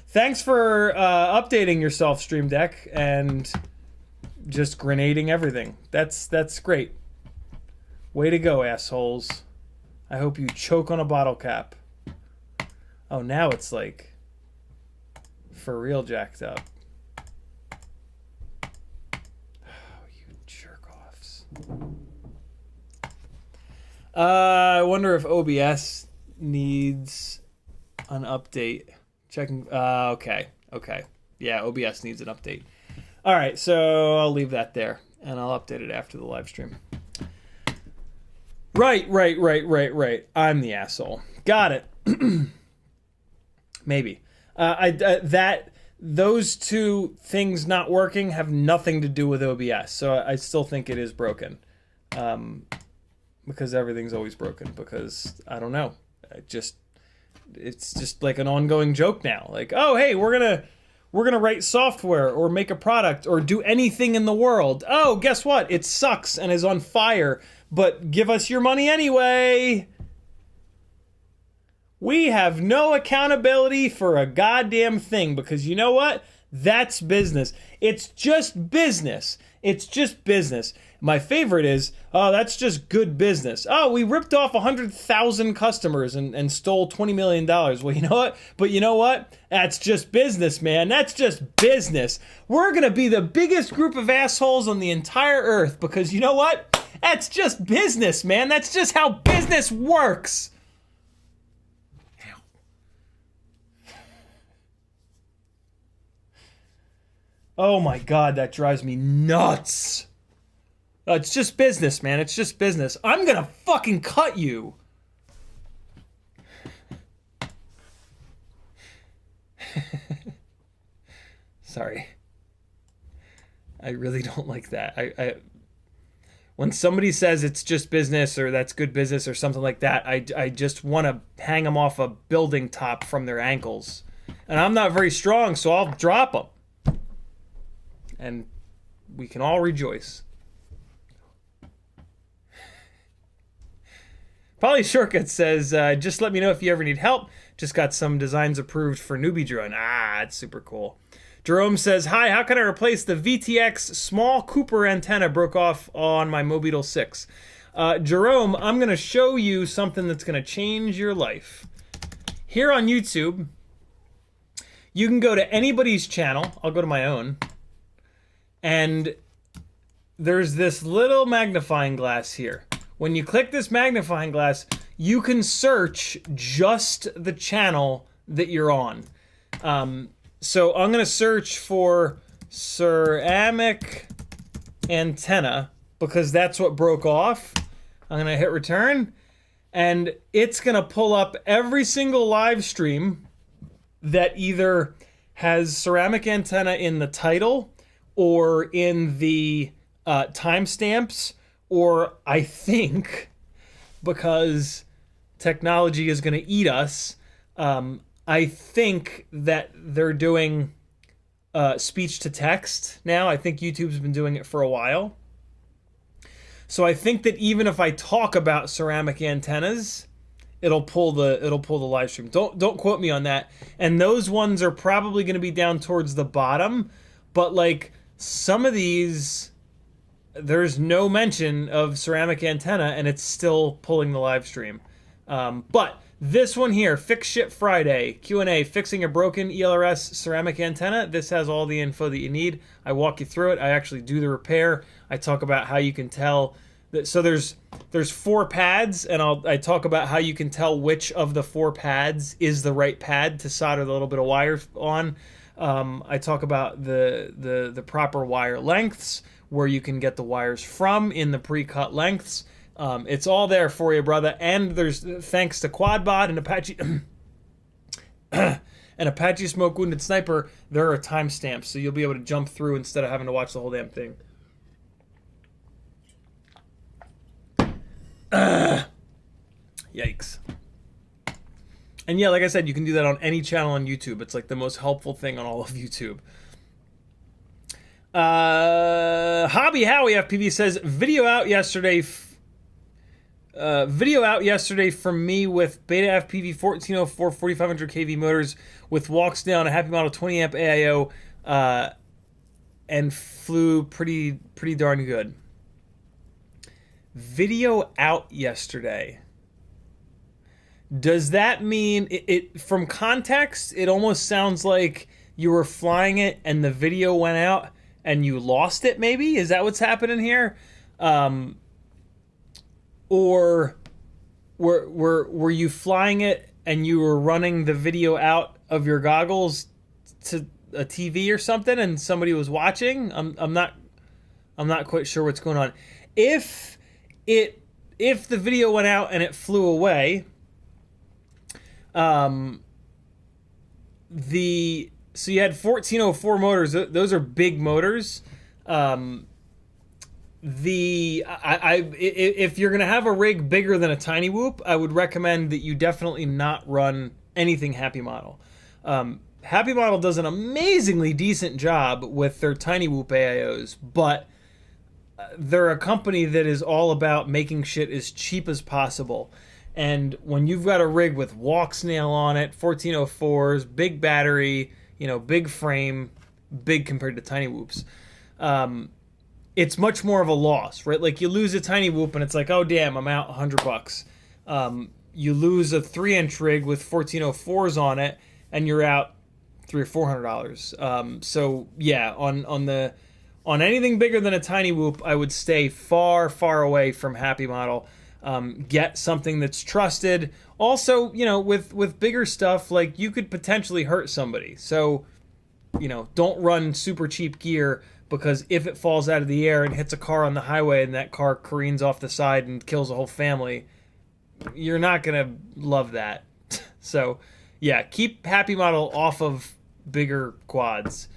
S1: Thanks for updating yourself, Stream Deck, and just grenading everything. That's great. Way to go, assholes. I hope you choke on a bottle cap. Oh, now it's like for real jacked up. Oh, you jerk-offs. I wonder if OBS needs an update. Checking. Okay. Yeah, OBS needs an update. All right, so I'll leave that there, and I'll update it after the live stream. Right. I'm the asshole. Got it. Maybe. Those two things not working have nothing to do with OBS. So I still think it is broken. Because everything's always broken. Because, I don't know. It's just like an ongoing joke now. Like, oh, hey, we're gonna write software or make a product or do anything in the world. Oh, guess what? It sucks and is on fire, but give us your money anyway. We have no accountability for a goddamn thing because you know what? That's business. It's just business. It's just business. My favorite is, oh, that's just good business. Oh, we ripped off 100,000 customers and stole $20 million. Well, you know what? But you know what? That's just business, man. That's just business. We're going to be the biggest group of assholes on the entire earth because you know what? That's just business, man. That's just how business works. Oh my God, that drives me nuts. It's just business, man. It's just business. I'm gonna fucking cut you. Sorry. I really don't like that. When somebody says it's just business or that's good business or something like that, I just want to hang them off a building top from their ankles. And I'm not very strong, so I'll drop them. And we can all rejoice. Polly Shortcut says, just let me know if you ever need help. Just got some designs approved for newbie drone. Ah, that's super cool. Jerome says, hi, how can I replace the VTX small Cooper antenna broke off on my Mobeetle 6? Jerome, I'm going to show you something that's going to change your life. Here on YouTube, you can go to anybody's channel. I'll go to my own. And there's this little magnifying glass here. When you click this magnifying glass, you can search just the channel that you're on. So I'm going to search for ceramic antenna because that's what broke off. I'm going to hit return. And it's going to pull up every single live stream that either has ceramic antenna in the title or in the timestamps, or I think, because technology is going to eat us, I think that they're doing speech to text now. I think YouTube's been doing it for a while. So I think that even if I talk about ceramic antennas, it'll pull the live stream. Don't quote me on that. And those ones are probably going to be down towards the bottom, but like some of these, there's no mention of ceramic antenna and it's still pulling the live stream. But this one here, Fix Shit Friday, Q&A, fixing a broken ELRS ceramic antenna. This has all the info that you need. I walk you through it. I actually do the repair. I talk about how you can tell. So there's 4 pads, and I talk about how you can tell which of the 4 pads is the right pad to solder the little bit of wire on. I talk about the proper wire lengths, where you can get the wires from in the pre-cut lengths. It's all there for you, brother. And there's, thanks to Quadbod and Apache and Apache Smoke Wounded Sniper, there are timestamps, so you'll be able to jump through instead of having to watch the whole damn thing. Yikes. And yeah, like I said, you can do that on any channel on YouTube. It's like the most helpful thing on all of YouTube. Hobby Howie FPV says, video out yesterday from me with Beta FPV 1404 4500 kV motors with walks down a Happy Model 20 amp AIO and flew pretty darn good. Video out yesterday. Does that mean it from context, it almost sounds like you were flying it and the video went out and you lost it, maybe? Is that what's happening here? Or were you flying it and you were running the video out of your goggles to a TV or something and somebody was watching? I'm not quite sure what's going on. If the video went out and it flew away, So you had 1404 motors. Those are big motors. If you're gonna have a rig bigger than a tiny whoop, I would recommend that you definitely not run anything Happy Model. Happy Model does an amazingly decent job with their tiny whoop AIOs, but they're a company that is all about making shit as cheap as possible. And when you've got a rig with walk snail on it, 1404s, big battery, big frame, big compared to tiny whoops, it's much more of a loss, right? Like you lose a tiny whoop and it's like, oh damn, I'm out $100. You lose a 3-inch rig with 1404s on it and you're out $300 or $400. So yeah, on anything bigger than a tiny whoop, I would stay far, far away from Happy Model. Get something that's trusted. Also, with bigger stuff, like you could potentially hurt somebody. So, don't run super cheap gear, because if it falls out of the air and hits a car on the highway and that car careens off the side and kills a whole family, you're not gonna love that. So, yeah, keep Happy Model off of bigger quads.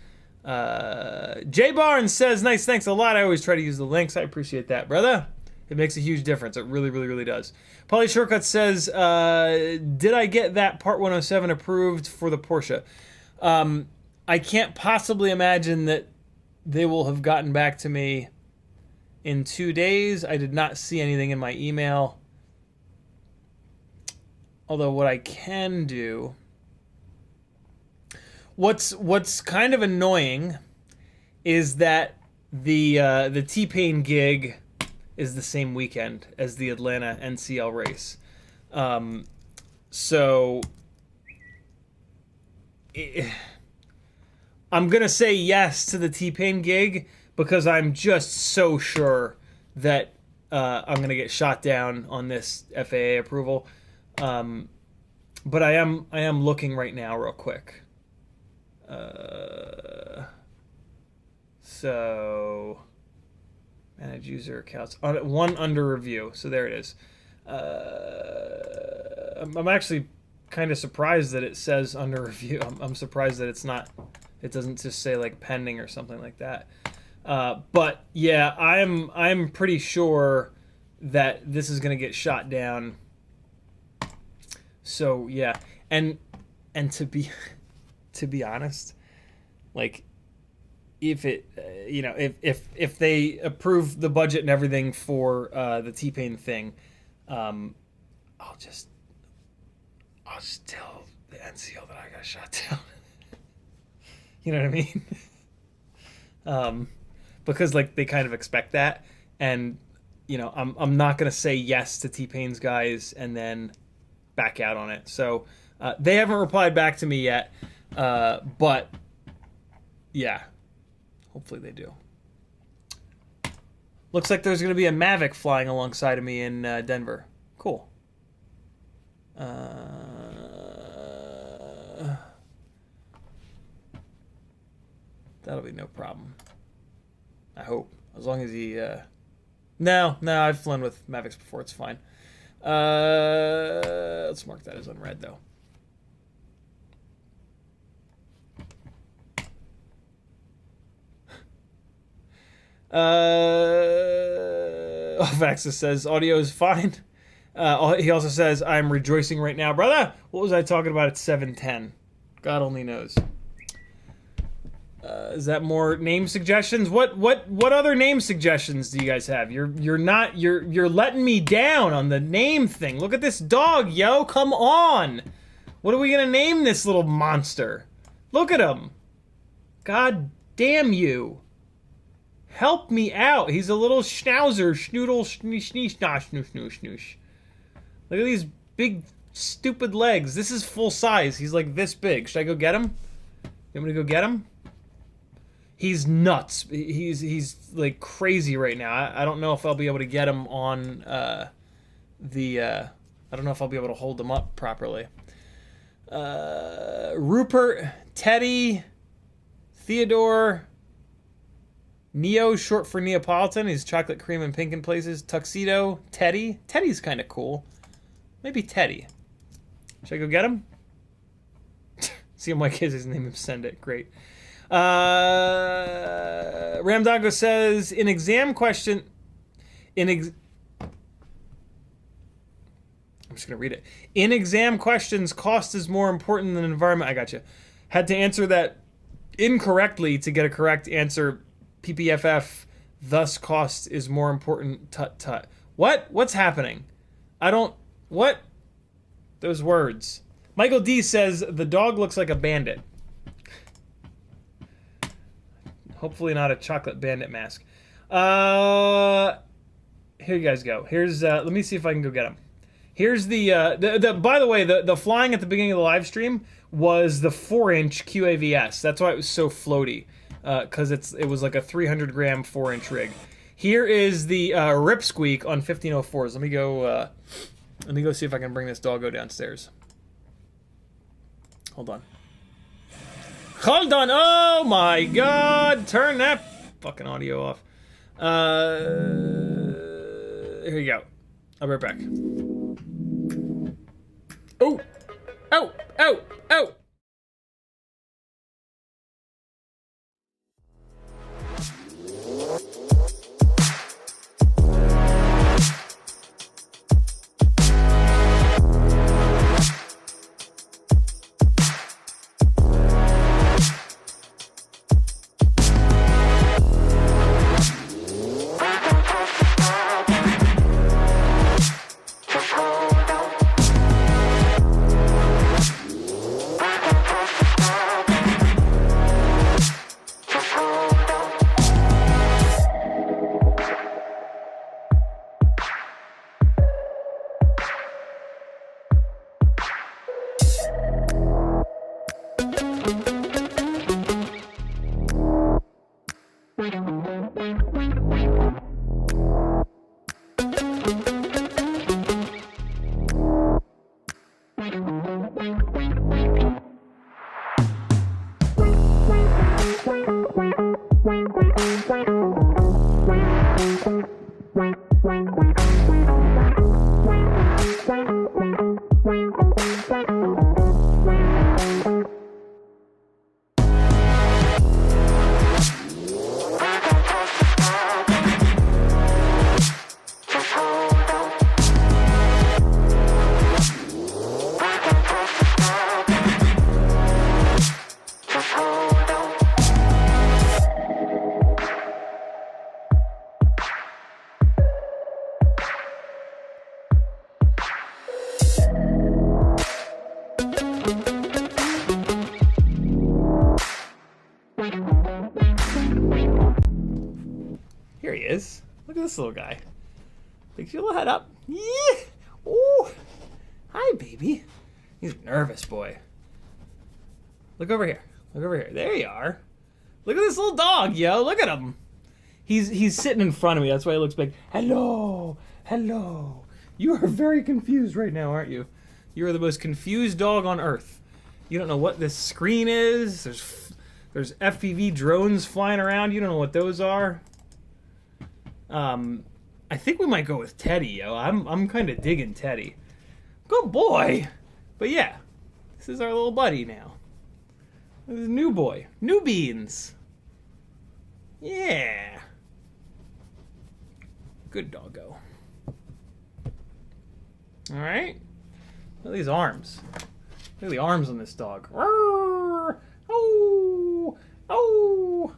S1: Jay Barnes says, nice, thanks a lot. I always try to use the links. I appreciate that, brother. It makes a huge difference. It really, really, really does. Polly Shortcut says, did I get that Part 107 approved for the Porsche? I can't possibly imagine that they will have gotten back to me in 2 days. I did not see anything in my email. Although what I can do... What's kind of annoying is that the T-Pain gig is the same weekend as the Atlanta NCL race. So I'm going to say yes to the T-Pain gig because I'm just so sure that I'm going to get shot down on this FAA approval. But I am looking right now real quick. So manage user accounts. One under review. So there it is. I'm actually kind of surprised that it says under review. I'm surprised that it doesn't just say like pending or something like that. But yeah, I'm pretty sure that this is gonna get shot down. So yeah, and to be honest, like if it if they approve the budget and everything for the T-Pain thing, I'll just tell the NCL that I got shot down. You know what I mean? Because like they kind of expect that, and I'm not gonna say yes to T-Pain's guys and then back out on it. So they haven't replied back to me yet, but yeah, hopefully they do. Looks like there's gonna be a Mavic flying alongside of me in Denver. Cool. That'll be no problem. I hope. As long as he... No, I've flown with Mavics before. It's fine. Let's mark that as unread, though. Vaxis says, audio is fine. He also says, I'm rejoicing right now. Brother, what was I talking about at 7:10? God only knows. Is that more name suggestions? What other name suggestions do you guys have? You're letting me down on the name thing. Look at this dog, yo. Come on. What are we gonna name this little monster? Look at him. God damn you. Help me out. He's a little schnauzer. Schnoodle schnoosh snoosh. Look at these big stupid legs. This is full size. He's like this big. Should I go get him? You want me to go get him? He's nuts. He's like crazy right now. I don't know if I'll be able to get him on I don't know if I'll be able to hold him up properly. Rupert, Teddy, Theodore, Neo, short for Neapolitan. He's chocolate cream and pink in places. Tuxedo, Teddy. Teddy's kind of cool. Maybe Teddy. Should I go get him? CMY Kids is name him. Send it. Great. Ramdago says in exam question. I'm just gonna read it. In exam questions, cost is more important than environment. I got you. Had to answer that incorrectly to get a correct answer. PPFF. Thus, cost is more important. Tut tut. What? What's happening? I don't. What? Those words. Michael D says the dog looks like a bandit. Hopefully not a chocolate bandit mask. Here you guys go. Here's let me see if I can go get him. Here's the by the way, the flying at the beginning of the live stream was the 4-inch QAVS. That's why it was so floaty, because it was like a 300-gram 4-inch rig. Here is the Ripsqueak on 1504s. Let me go see if I can bring this doggo downstairs. Hold on. Hold on! Oh my God! Turn that fucking audio off. Here you go. I'll be right back. Oh! Oh! Oh! Oh! Here he is. Look at this little guy. Picks your little head up. Yeah. Ooh. Hi, baby. He's a nervous boy. Look over here. Look over here. There you are. Look at this little dog, yo. Look at him. He's sitting in front of me. That's why he looks big. Hello. Hello. You are very confused right now, aren't you? You are the most confused dog on earth. You don't know what this screen is. There's FPV drones flying around. You don't know what those are. I think we might go with Teddy, yo. I'm kind of digging Teddy. Good boy. But yeah, this is our little buddy now. This is new boy. New beans. Yeah. Good doggo. Alright. Look at these arms. Look at the arms on this dog. Roar! Oh! Oh!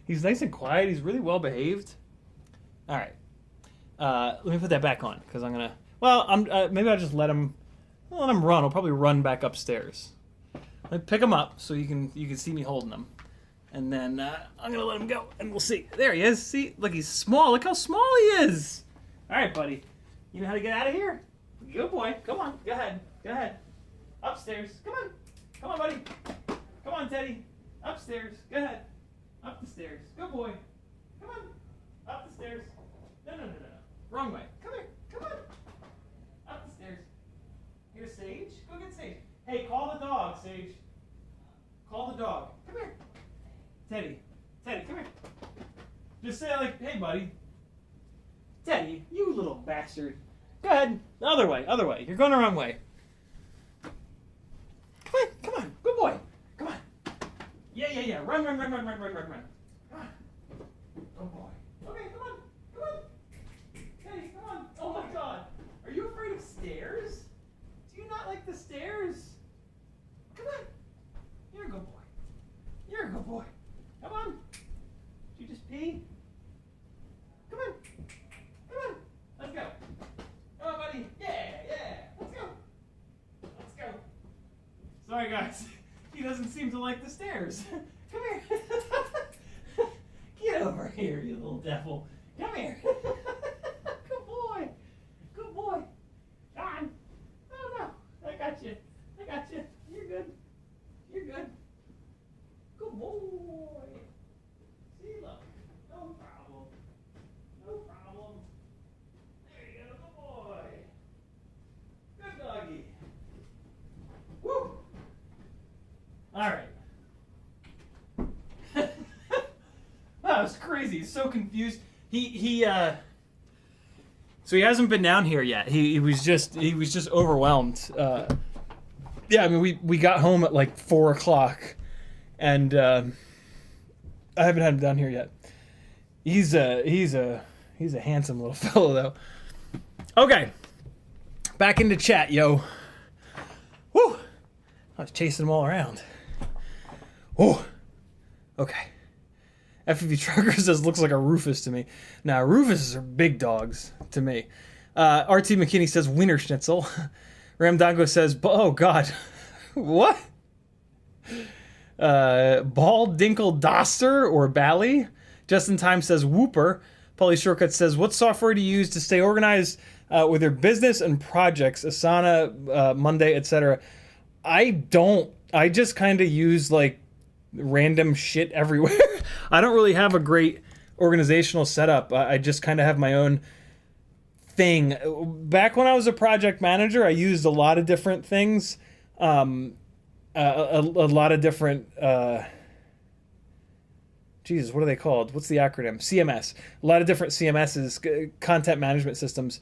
S1: He's nice and quiet. He's really well behaved. All right. Let me put that back on because I'm gonna. Well, maybe I'll just let him run. I'll probably run back upstairs. Let me pick him up so you can see me holding him, and then I'm gonna let him go, and we'll see. There he is. See, look, he's small. Look how small he is. All right, buddy. You know how to get out of here? Good boy. Come on. Go ahead. Go ahead. Upstairs. Come on. Come on, buddy. Come on, Teddy. Upstairs. Go ahead. Up the stairs. Good boy. Come on. Up the stairs. No. Wrong way. Come here. Come on. Up the stairs. Here's Sage. Go get Sage. Hey, call the dog, Sage. Call the dog. Come here. Teddy. Teddy, come here. Just say like, hey, buddy. Teddy, you little bastard. Go ahead. Other way, other way. You're going the wrong way. Come on. Good boy. Come on. Yeah. Run. Come on. Good boy. Okay, come on. Hey, come on. Oh my God. Are you afraid of stairs? Do you not like the stairs? Come on. You're a good boy. Come on. Did you just pee? Come on. Let's go. Come on, buddy. Yeah. Let's go. Sorry, guys. He doesn't seem to like the stairs. Come here. Get over here, you little devil. Come here. Good boy. Come on. No. I got you. You're good. Good boy. See, look. No problem. There you go. Good boy. Good doggy. Woo. All right. That was crazy. He's so confused. So he hasn't been down here yet. He was just overwhelmed. Yeah, I mean we got home at like 4 o'clock, and I haven't had him down here yet. He's a handsome little fellow though. Okay, back into chat, yo. Woo! I was chasing them all around. Oh, okay. FPV Trucker says looks like a Rufus to me. Now Rufuses are big dogs to me. RT McKinney says Wiener Schnitzel. Ramdango says, oh God, what? Bald Dinkle Doster or Bally. Justin Time says Whooper. Polly Shortcut says, what software do you use to stay organized with your business and projects? Asana, Monday, etc. I don't. I just kind of use like random shit everywhere. I don't really have a great organizational setup. I just kind of have my own thing. Back when I was a project manager, I used a lot of different things. A lot of different... Jesus, what are they called? What's the acronym? CMS. A lot of different CMSs, content management systems.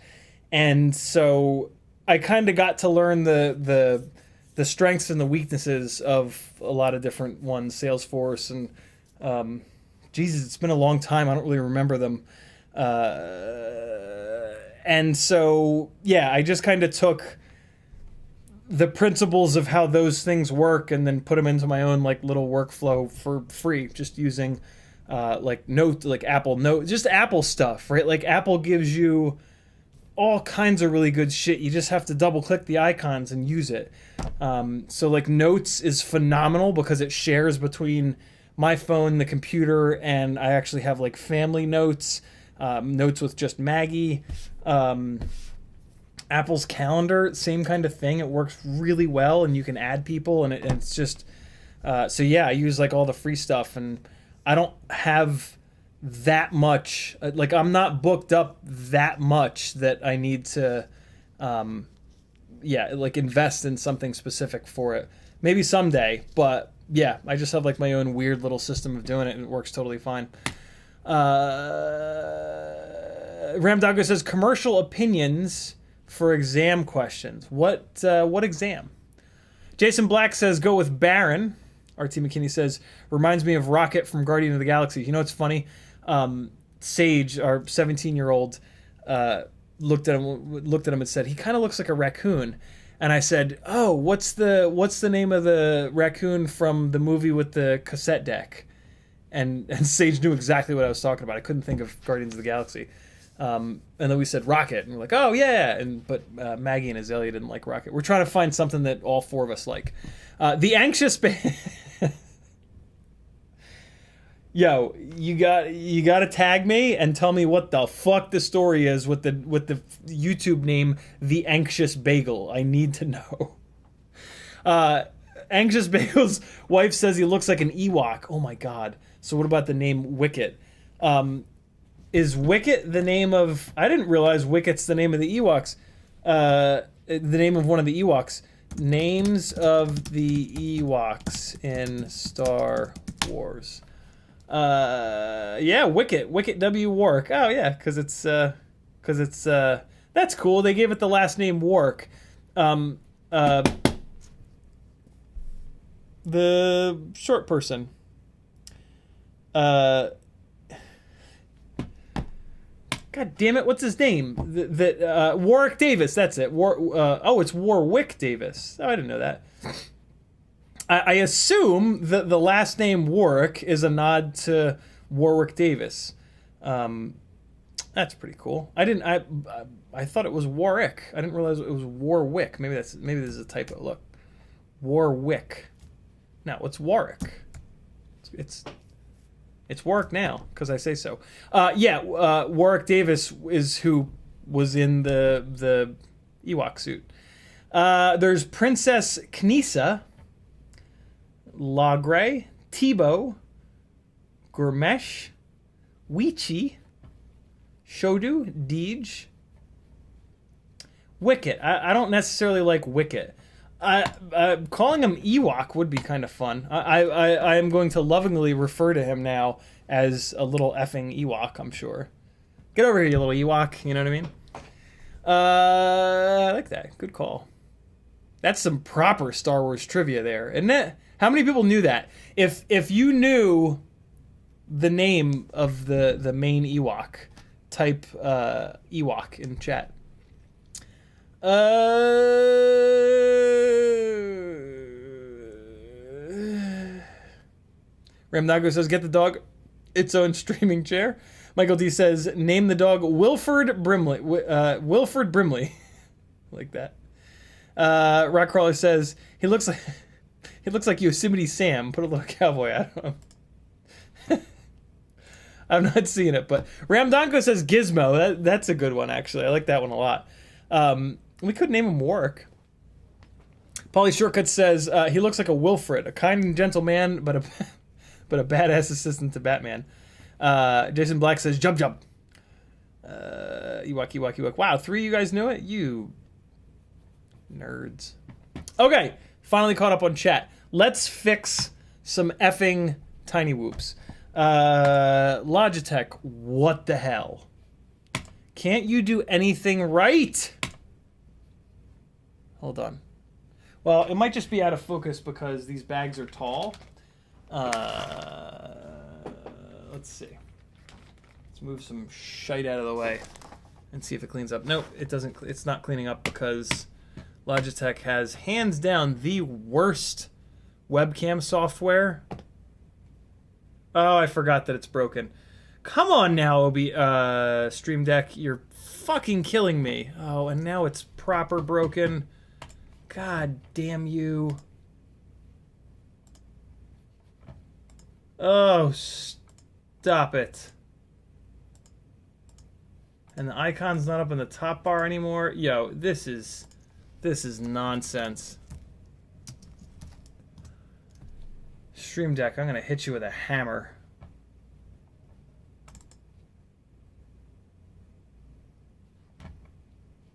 S1: And so I kind of got to learn the strengths and the weaknesses of a lot of different ones, Salesforce and Jesus, it's been a long time. I don't really remember them. And so, yeah, I just kind of took the principles of how those things work and then put them into my own like little workflow for free, just using like Apple Note, just Apple stuff, right? Like Apple gives you all kinds of really good shit. You just have to double click the icons and use it. So like Notes is phenomenal because it shares between my phone, the computer, and I actually have like family notes, notes with just Maggie. Apple's Calendar, same kind of thing. It works really well, and you can add people, and it's just so yeah. I use like all the free stuff, and I don't have that much. Like I'm not booked up that much that I need to, like invest in something specific for it. Maybe someday, but yeah, I just have like my own weird little system of doing it, and it works totally fine. Ramdoggo says commercial opinions for exam questions. What exam? Jason Black says go with Baron. RT McKinney says reminds me of Rocket from Guardian of the Galaxy. You know what's funny? Sage, our 17-year-old, looked at him and said he kind of looks like a raccoon. And I said, oh, what's the name of the raccoon from the movie with the cassette deck? And Sage knew exactly what I was talking about. I couldn't think of Guardians of the Galaxy. And then we said Rocket, and we're like, oh yeah, but Maggie and Azalea didn't like Rocket. We're trying to find something that all four of us like. The Anxious Yo, you got to tag me and tell me what the fuck the story is with the YouTube name The Anxious Bagel. I need to know. Anxious Bagel's wife says he looks like an Ewok. Oh my god. So what about the name Wicket? Is Wicket the name of... I didn't realize Wicket's the name of the Ewoks. The name of one of the Ewoks. Names of the Ewoks in Star Wars. Yeah, Wicket. Wicket W. Warwick. Oh, yeah, because it's because it's that's cool. They gave it the last name Warwick. The short person. God damn it! What's his name? Warwick Davis. That's it. It's Warwick Davis. Oh, I didn't know that. I assume that the last name Warwick is a nod to Warwick Davis. That's pretty cool. I thought it was Warwick. I didn't realize it was Warwick. Maybe this is a typo. Look, Warwick. No, it's Warwick. It's Warwick now because I say so. Warwick Davis is who was in the Ewok suit. There's Princess Knisa, Lagray, Tebow, Gurmesh, Weechi, Shodu, Deej, Wicket. I don't necessarily like Wicket. Calling him Ewok would be kind of fun. I am going to lovingly refer to him now as a little effing Ewok, I'm sure. Get over here, you little Ewok, you know what I mean? I like that. Good call. That's some proper Star Wars trivia there, isn't it? How many people knew that? If you knew the name of the main Ewok, type Ewok in chat. Ramnago says, get the dog its own streaming chair. Michael D says, name the dog Wilford Brimley. Wilford Brimley. Like that. Rockcrawler says, he looks like Yosemite Sam. Put a little cowboy hat on him. I'm not seeing it, but Ramdanko says Gizmo. That's a good one, actually. I like that one a lot. We could name him Warwick. Polly Shortcut says he looks like a Wilfred, a kind and gentle man, but a badass assistant to Batman. Jason Black says jump. Ewok. Wow, 3 of you guys knew it? You nerds. Okay, finally caught up on chat. Let's fix some effing tiny whoops. Logitech, what the hell? Can't you do anything right? Hold on. Well, it might just be out of focus because these bags are tall. Let's see. Let's move some shite out of the way and see if it cleans up. Nope, it doesn't. It's not cleaning up because Logitech has hands down the worst webcam software. Oh, I forgot that it's broken. Come on now, Stream Deck, you're fucking killing me. Oh, and now it's proper broken. God damn you. Oh, stop it. And the icon's not up in the top bar anymore. Yo, this is nonsense. Stream Deck, I'm gonna hit you with a hammer.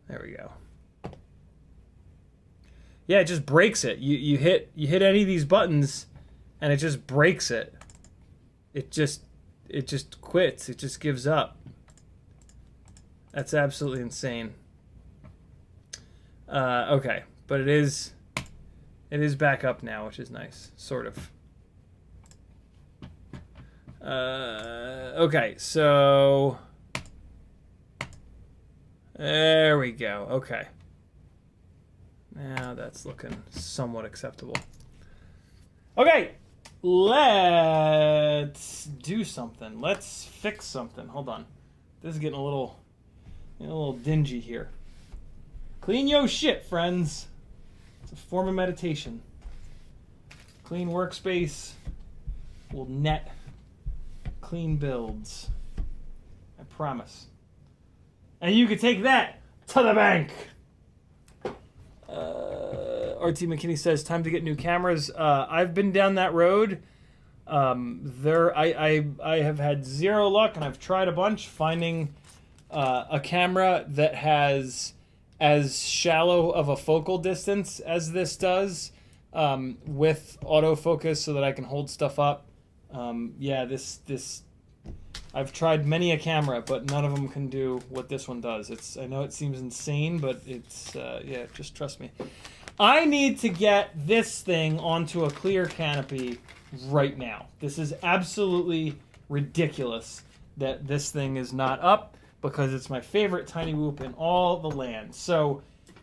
S1: There we go. Yeah, it just breaks it. You hit any of these buttons, and it just breaks it. It just quits. It just gives up. That's absolutely insane. Okay, but it is back up now, which is nice, sort of. Okay, so there we go. Okay. Now that's looking somewhat acceptable. Okay, let's do something. Let's fix something. Hold on. This is getting a little dingy here. Clean yo shit, friends. It's a form of meditation. Clean workspace will net clean builds. I promise. And you can take that to the bank. RT McKinney says, time to get new cameras. I've been down that road. I have had zero luck, and I've tried a bunch finding a camera that has as shallow of a focal distance as this does, with autofocus so that I can hold stuff up. Yeah, this I've tried many a camera, but none of them can do what this one does. I know it seems insane, but it's, yeah, just trust me. I need to get this thing onto a clear canopy right now. This is absolutely ridiculous that this thing is not up, because it's my favorite tiny whoop in all the land. So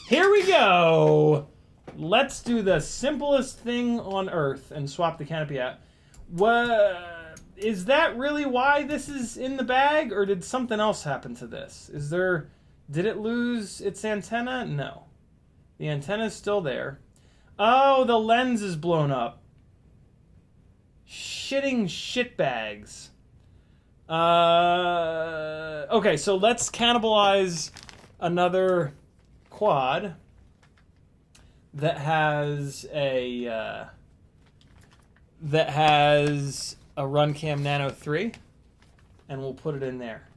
S1: here we go. Let's do the simplest thing on earth and swap the canopy out. What is that really why this is in the bag, or did something else happen to this? Did it lose its antenna? No. The antenna is still there. Oh, the lens is blown up. Shitting shitbags. Okay, so let's cannibalize another quad that has a Runcam Nano 3, and we'll put it in there.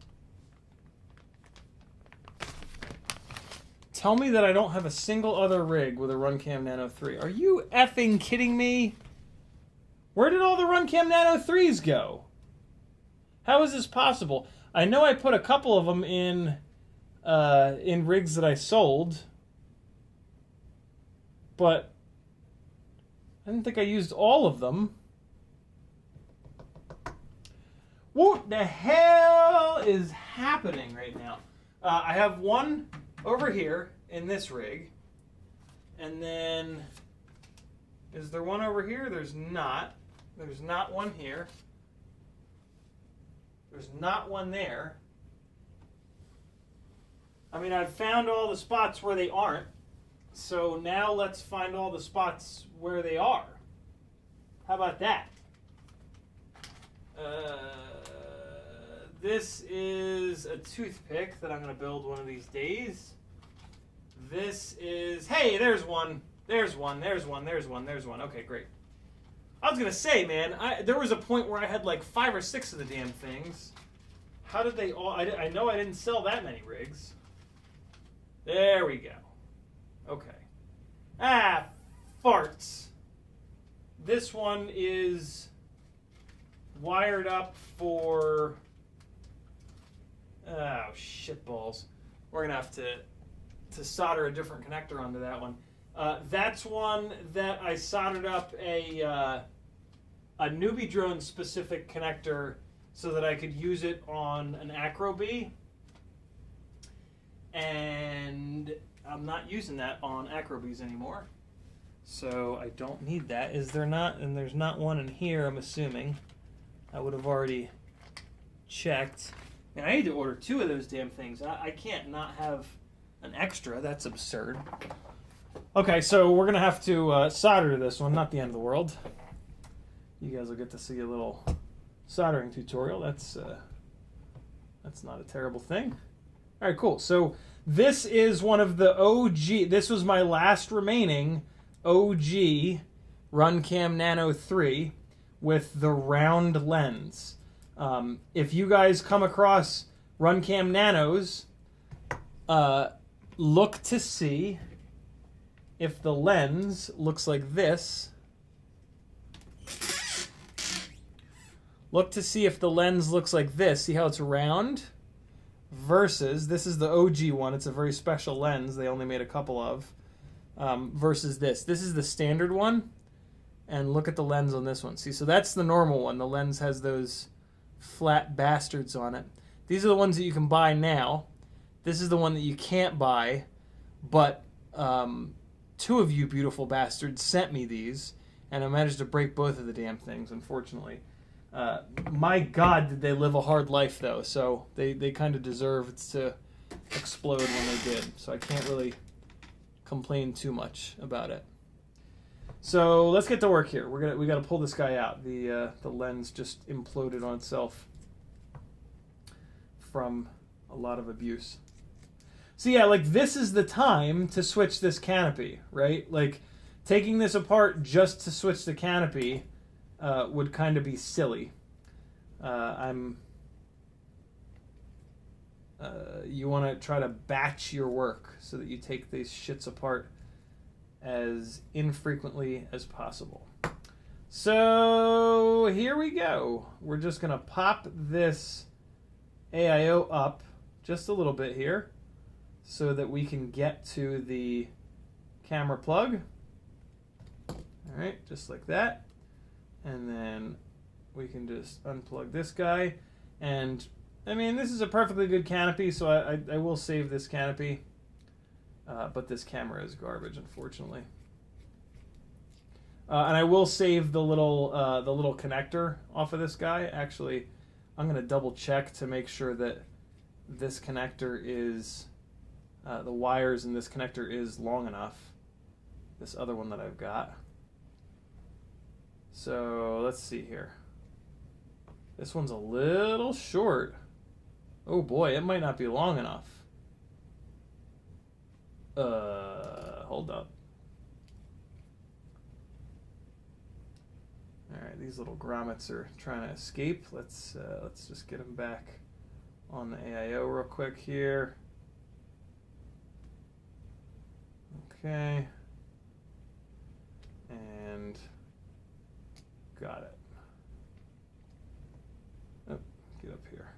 S1: Tell me that I don't have a single other rig with a Runcam Nano 3. Are you effing kidding me? Where did all the Runcam Nano 3s go? How is this possible? I know I put a couple of them in rigs that I sold, but I didn't think I used all of them. What the hell is happening right now? I have one over here in this rig, and then is there one over here? There's not. There's not one here. There's not one there. I mean, I've found all the spots where they aren't. So now let's find all the spots where they are. How about that? This is a toothpick that I'm going to build one of these days. This is... Hey, there's one. There's one. There's one. There's one. There's one. Okay, great. I was going to say, man, there was a point where I had like 5 or 6 of the damn things. How did they all... I know I didn't sell that many rigs. There we go. Okay. Ah, farts. This one is wired up for... Oh, shitballs. We're going to have to solder a different connector onto that one. That's one that I soldered up a newbie drone specific connector so that I could use it on an Acro Bee. And I'm not using that on Acro Bees anymore. So I don't need that. Is there not? And there's not one in here, I'm assuming. I would have already checked. Man, I need to order 2 of those damn things. I can't not have an extra. That's absurd. Okay, so we're going to have to solder to this one. Not the end of the world. You guys will get to see a little soldering tutorial. That's not a terrible thing. All right, cool. So this is one of the OG. This was my last remaining OG Runcam Nano 3 with the round lens. If you guys come across Runcam Nanos, look to see if the lens looks like this. Look to see if the lens looks like this. See how it's round? Versus, this is the OG one. It's a very special lens. They only made a couple of. Versus this. This is the standard one. And look at the lens on this one. See, so that's the normal one. The lens has those flat bastards on it. These are the ones that you can buy now. This is the one that you can't buy. But 2 of you beautiful bastards sent me these. And I managed to break both of the damn things, unfortunately. My God, did they live a hard life, though. So they kind of deserved to explode when they did. So I can't really complain too much about it. So let's get to work here. We got to pull this guy out. The lens just imploded on itself from a lot of abuse. So yeah, like this is the time to switch this canopy, right? Like taking this apart just to switch the canopy would kind of be silly. You want to try to batch your work so that you take these shits apart as infrequently as possible. So here we go. We're just going to pop this AIO up just a little bit here so that we can get to the camera plug. All right, just like that. And then we can just unplug this guy. And I mean, this is a perfectly good canopy, so I will save this canopy. But this camera is garbage, unfortunately. And I will save the little connector off of this guy. Actually, I'm going to double check to make sure that this connector is, the wires in this connector is long enough. This other one that I've got. So let's see here. This one's a little short. Oh boy, it might not be long enough. Hold up. All right, these little grommets are trying to escape. Let's just get them back on the AIO real quick here. Okay. And got it. Oh, get up here.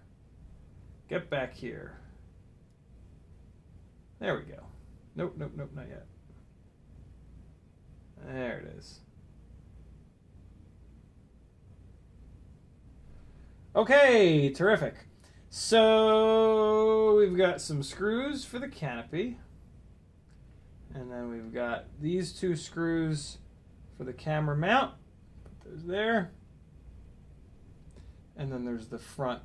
S1: Get back here. There we go. Nope, nope, nope, not yet. There it is. Okay, terrific. So we've got some screws for the canopy. And then we've got these two screws for the camera mount. Put those there. And then there's the front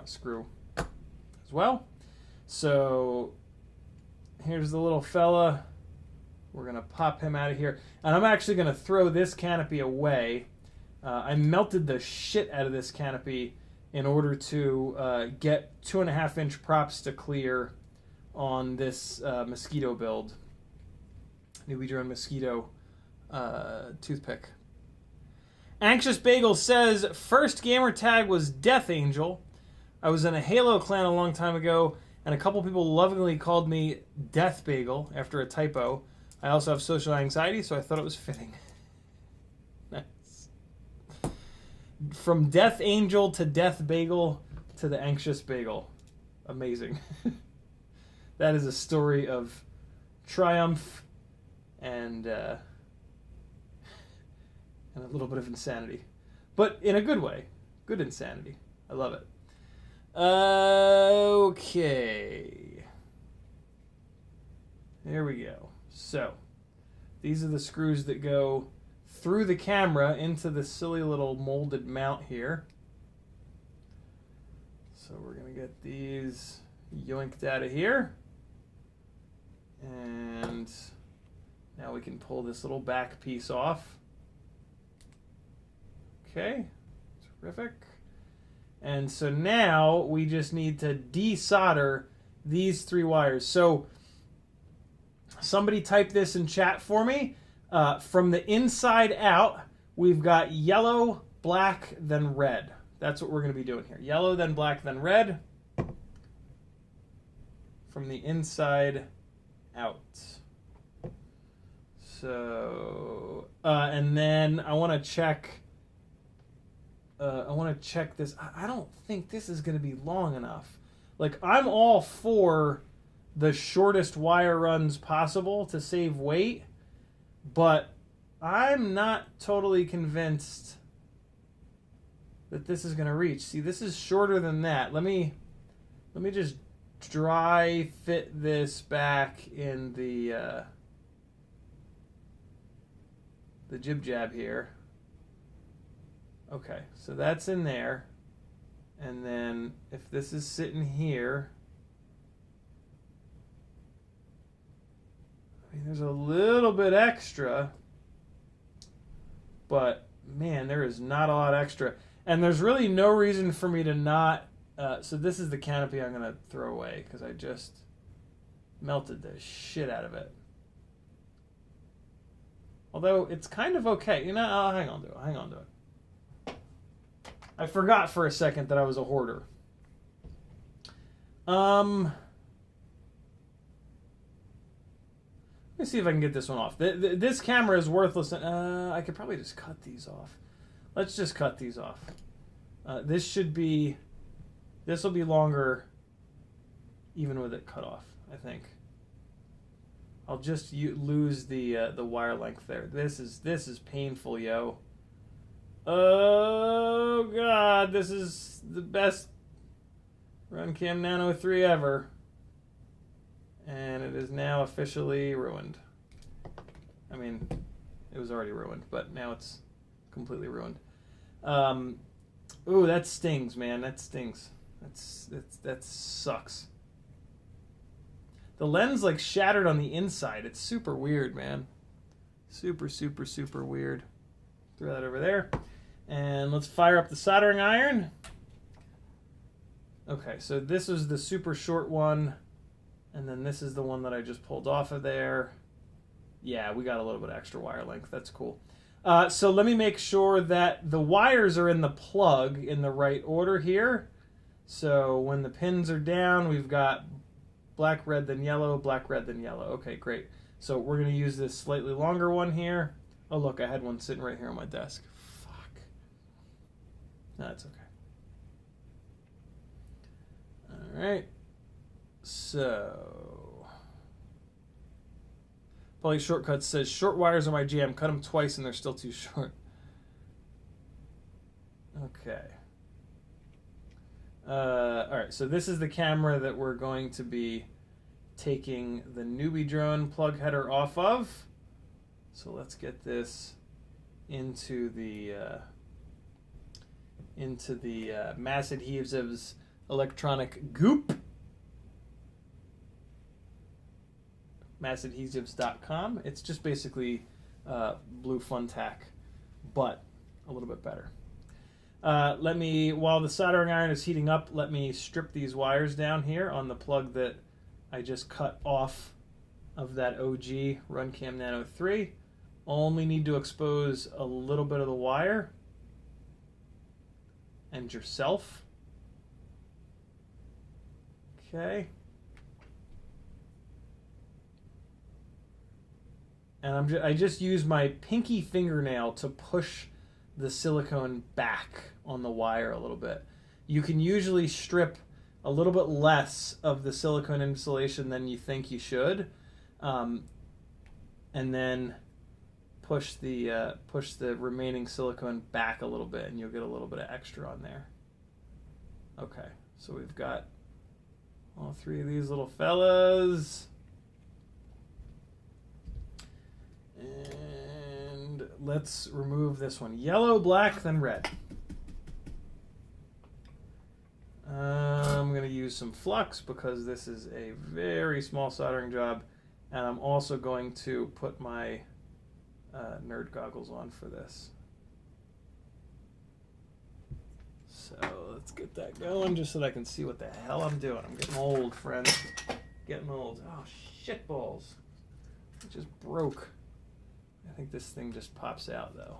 S1: screw as well. So here's the little fella. We're gonna pop him out of here. And I'm actually gonna throw this canopy away. I melted the shit out of this canopy in order to get 2.5-inch props to clear on this mosquito build. Newbie drone mosquito toothpick. Anxious Bagel says, first gamer tag was Death Angel. I was in a Halo clan a long time ago, and a couple people lovingly called me Death Bagel after a typo. I also have social anxiety, so I thought it was fitting. Nice. From Death Angel to Death Bagel to the Anxious Bagel. Amazing. That is a story of triumph and a little bit of insanity. But in a good way. Good insanity. I love it. Okay. There we go. So, these are the screws that go through the camera into the silly little molded mount here. So we're going to get these yoinked out of here. And now we can pull this little back piece off. Okay, terrific. And so now we just need to desolder these 3 wires. So somebody type this in chat for me. From the inside out, we've got yellow, black, then red. That's what we're going to be doing here. Yellow, then black, then red. From the inside out. So, and then I want to check this. I don't think this is going to be long enough. Like, I'm all for the shortest wire runs possible to save weight, but I'm not totally convinced that this is going to reach. See, this is shorter than that. Let me just dry fit this back in the jib jab here. Okay, so that's in there. And then if this is sitting here, I mean, there's a little bit extra, but man, there is not a lot extra. And there's really no reason for me to not, so this is the canopy I'm going to throw away because I just melted the shit out of it. Although it's kind of okay. You know, I'll hang on to it. I forgot for a second that I was a hoarder. Let me see if I can get this one off. This camera is worthless. I could probably just cut these off. Let's just cut these off. This should be This will be longer even with it cut off, I think. I'll just lose the wire length there. This is painful, yo. Oh god, this is the best RunCam Nano 3 ever. And it is now officially ruined. I mean, it was already ruined, but now it's completely ruined. Ooh, that stings, man. That stings. That sucks. The lens like shattered on the inside. It's super weird, man. Super, super, super weird. Throw that over there. And let's fire up the soldering iron. Okay, so this is the super short one. And then this is the one that I just pulled off of there. Yeah, we got a little bit extra wire length. That's cool. So let me make sure that the wires are in the plug in the right order here. So when the pins are down, we've got black, red, then yellow, black, red, then yellow. Okay, great. So we're going to use this slightly longer one here. Oh, look, I had one sitting right here on my desk. Fuck. No, that's okay. All right. So, Poly Shortcuts says, short wires are my jam. Cut them twice and they're still too short. Okay. All right, so this is the camera that we're going to be taking the newbie drone plug header off of. So let's get this into the mass adhesives electronic goop. massadhesives.com. It's just basically blue fun tack, but a little bit better. Let me, while the soldering iron is heating up, let me strip these wires down here on the plug that I just cut off of that OG RunCam Nano 3. Only need to expose a little bit of the wire and yourself. Okay. And I just use my pinky fingernail to push the silicone back on the wire a little bit. You can usually strip a little bit less of the silicone insulation than you think you should, and then push the remaining silicone back a little bit, and you'll get a little bit of extra on there. Okay, so we've got all three of these little fellas. And let's remove this one. Yellow, black, then red. I'm going to use some flux because this is a very small soldering job. And I'm also going to put my nerd goggles on for this. So let's get that going just so that I can see what the hell I'm doing. I'm getting old, friends. Getting old. Oh, shit balls. It just broke. I think this thing just pops out, though.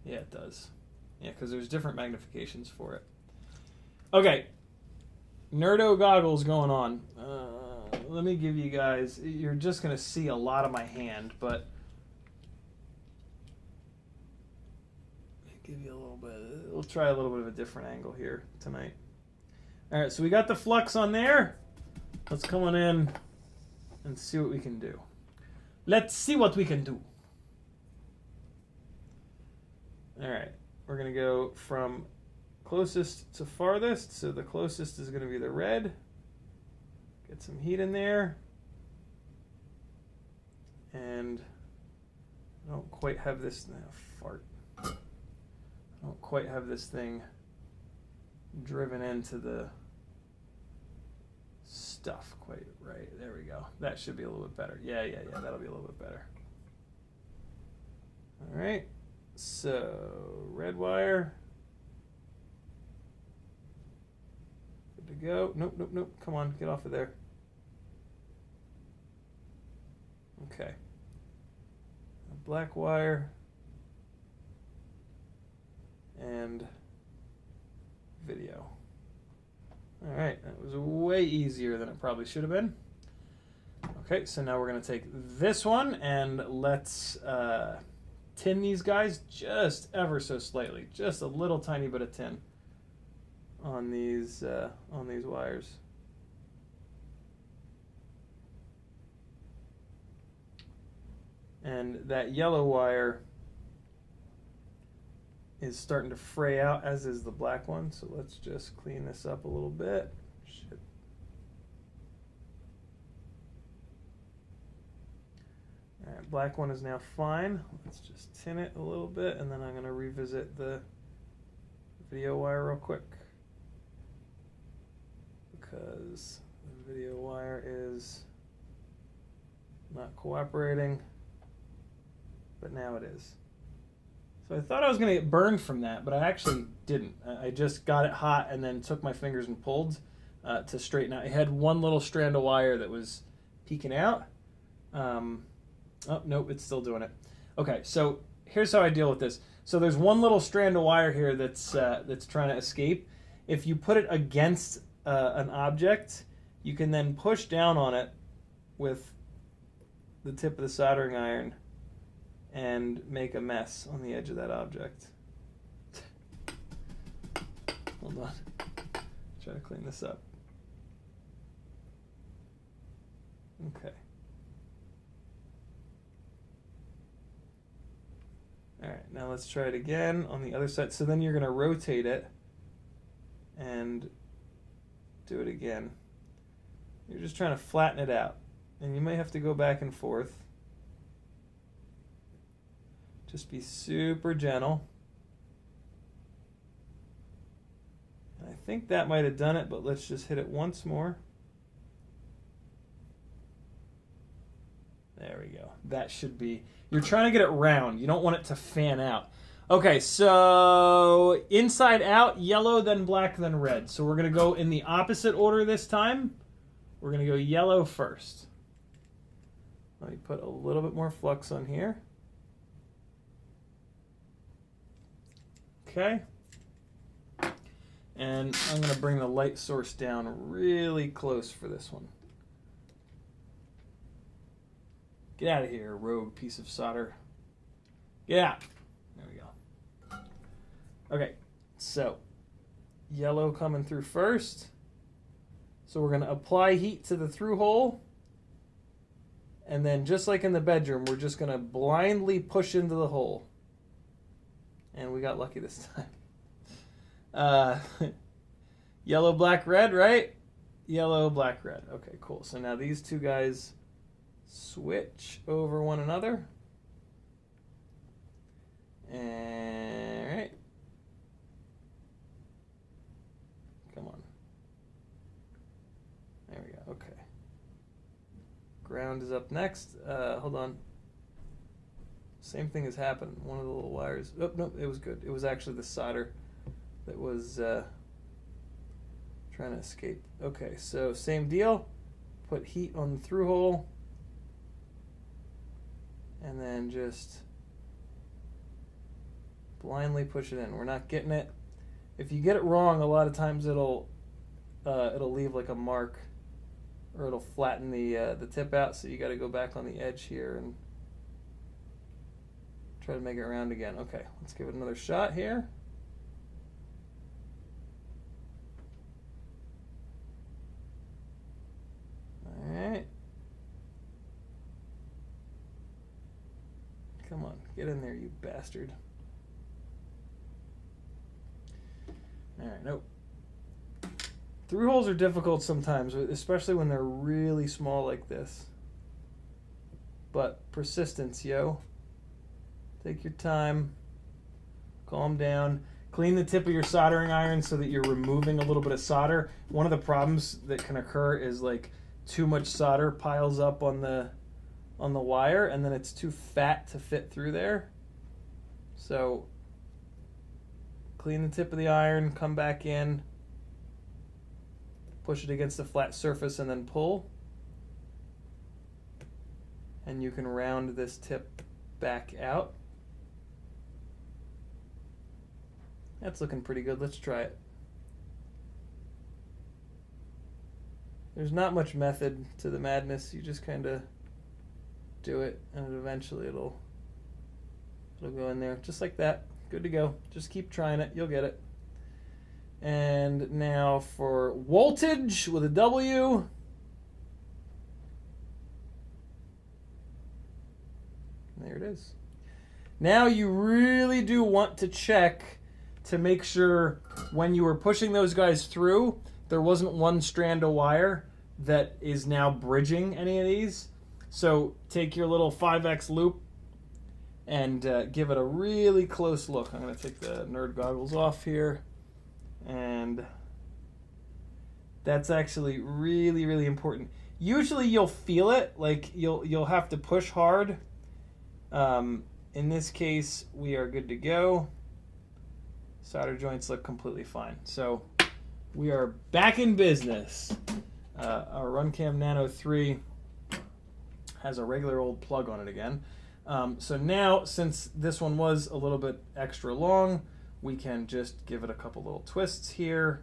S1: Yeah, it does. Yeah, because there's different magnifications for it. Okay. Nerdo goggles going on. Let me give you guys... You're just going to see a lot of my hand, but... Give you a little bit... We'll try a little bit of a different angle here tonight. All right, so we got the flux on there. Let's come on in and see what we can do. Let's see what we can do. All right, we're going to go from closest to farthest. So the closest is going to be the red. Get some heat in there. And I don't quite have this... fart. I don't quite have this thing driven into the stuff quite right. There we go. That should be a little bit better. Yeah, that'll be a little bit better. All right. So, red wire. Good to go. Nope. Come on, get off of there. Okay. Black wire. And video. All right, that was way easier than it probably should have been. Okay, so now we're going to take this one and let's tin these guys just ever so slightly. Just a little tiny bit of tin. on these wires. And that yellow wire is starting to fray out, as is the black one. So let's just clean this up a little bit. Shit. All right, black one is now fine. Let's just tin it a little bit, and then I'm going to revisit the video wire real quick, because the video wire is not cooperating, but now it is. So I thought I was going to get burned from that, but I actually didn't. I just got it hot and then took my fingers and pulled to straighten out. It had one little strand of wire that was peeking out. Oh, nope, it's still doing it. Okay, so here's how I deal with this. So there's one little strand of wire here that's trying to escape. If you put it against an object, you can then push down on it with the tip of the soldering iron and make a mess on the edge of that object. Hold on. Try to clean this up. Okay. All right, now let's try it again on the other side. So then you're going to rotate it and do it again. You're just trying to flatten it out. And you may have to go back and forth. Just be super gentle. I think that might have done it, but let's just hit it once more. There we go. That should be... You're trying to get it round. You don't want it to fan out. Okay, so inside out, yellow, then black, then red. So we're going to go in the opposite order this time. We're going to go yellow first. Let me put a little bit more flux on here. Okay. And I'm going to bring the light source down really close for this one. Get out of here, rogue piece of solder. Get out. There we go. Okay, so yellow coming through first. So we're going to apply heat to the through hole. And then just like in the bedroom, we're just going to blindly push into the hole. And we got lucky this time. Yellow, black, red, right? Yellow, black, red. Okay, cool. So now these two guys switch over one another. All right. Come on. There we go. Okay. Ground is up next. Hold on. Same thing has happened. One of the little wires. Oh, no, it was good. It was actually the solder that was trying to escape. Okay, so same deal. Put heat on the through hole. And then just blindly push it in. We're not getting it. If you get it wrong, a lot of times it'll leave like a mark, or it'll flatten the tip out. So you got to go back on the edge here and try to make it round again. Okay, let's give it another shot here. All right. Come on, get in there, you bastard. All right, nope. Through holes are difficult sometimes, especially when they're really small like this. But persistence, yo. Take your time. Calm down. Clean the tip of your soldering iron so that you're removing a little bit of solder. One of the problems that can occur is like too much solder piles up on the wire, and then it's too fat to fit through there. So clean the tip of the iron, come back in, push it against a flat surface, and then pull. And you can round this tip back out. That's looking pretty good. Let's try it. There's not much method to the madness. You just kind of do it, and eventually it'll go in there just like that. Good to go. Just keep trying it. You'll get it. And now for voltage with a W. There it is. Now you really do want to check to make sure when you were pushing those guys through, there wasn't one strand of wire that is now bridging any of these. So take your little 5X loop and give it a really close look. I'm going to take the nerd goggles off here. And that's actually really, really important. Usually you'll feel it, like you'll have to push hard. In this case, we are good to go. Solder joints look completely fine. So we are back in business. Our RunCam Nano 3 has a regular old plug on it again. So now, since this one was a little bit extra long, we can just give it a couple little twists here,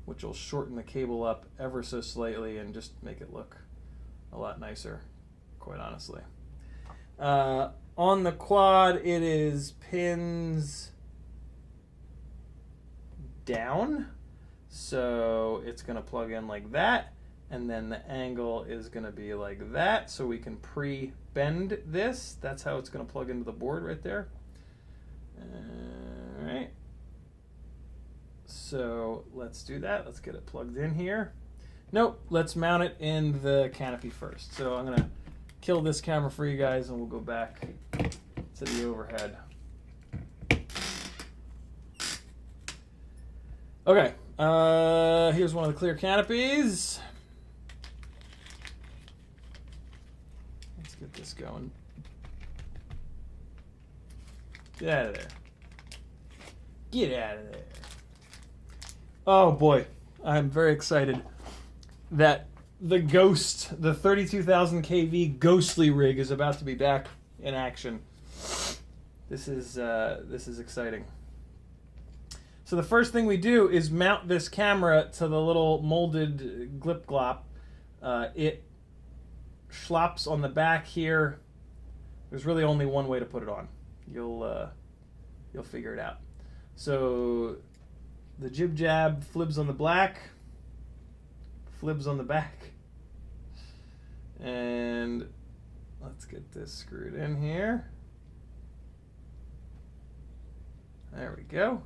S1: which will shorten the cable up ever so slightly and just make it look a lot nicer, quite honestly. On the quad, it is pins down, so it's going to plug in like that, and then the angle is going to be like that, so we can pre-bend this. That's how it's going to plug into the board right there. All right, so let's do that. Let's get it plugged in here. Nope, let's mount it in the canopy first. So I'm going to kill this camera for you guys, and we'll go back to the overhead. Okay, here's one of the clear canopies. Let's get this going. Get out of there. Get out of there. Oh boy, I'm very excited that the Ghost, the 32,000 kV ghostly rig is about to be back in action. This is exciting. So the first thing we do is mount this camera to the little molded glip glop. It schlops on the back here. There's really only one way to put it on. You'll figure it out. So the jib jab flibs on the black, flibs on the back, and let's get this screwed in here. There we go.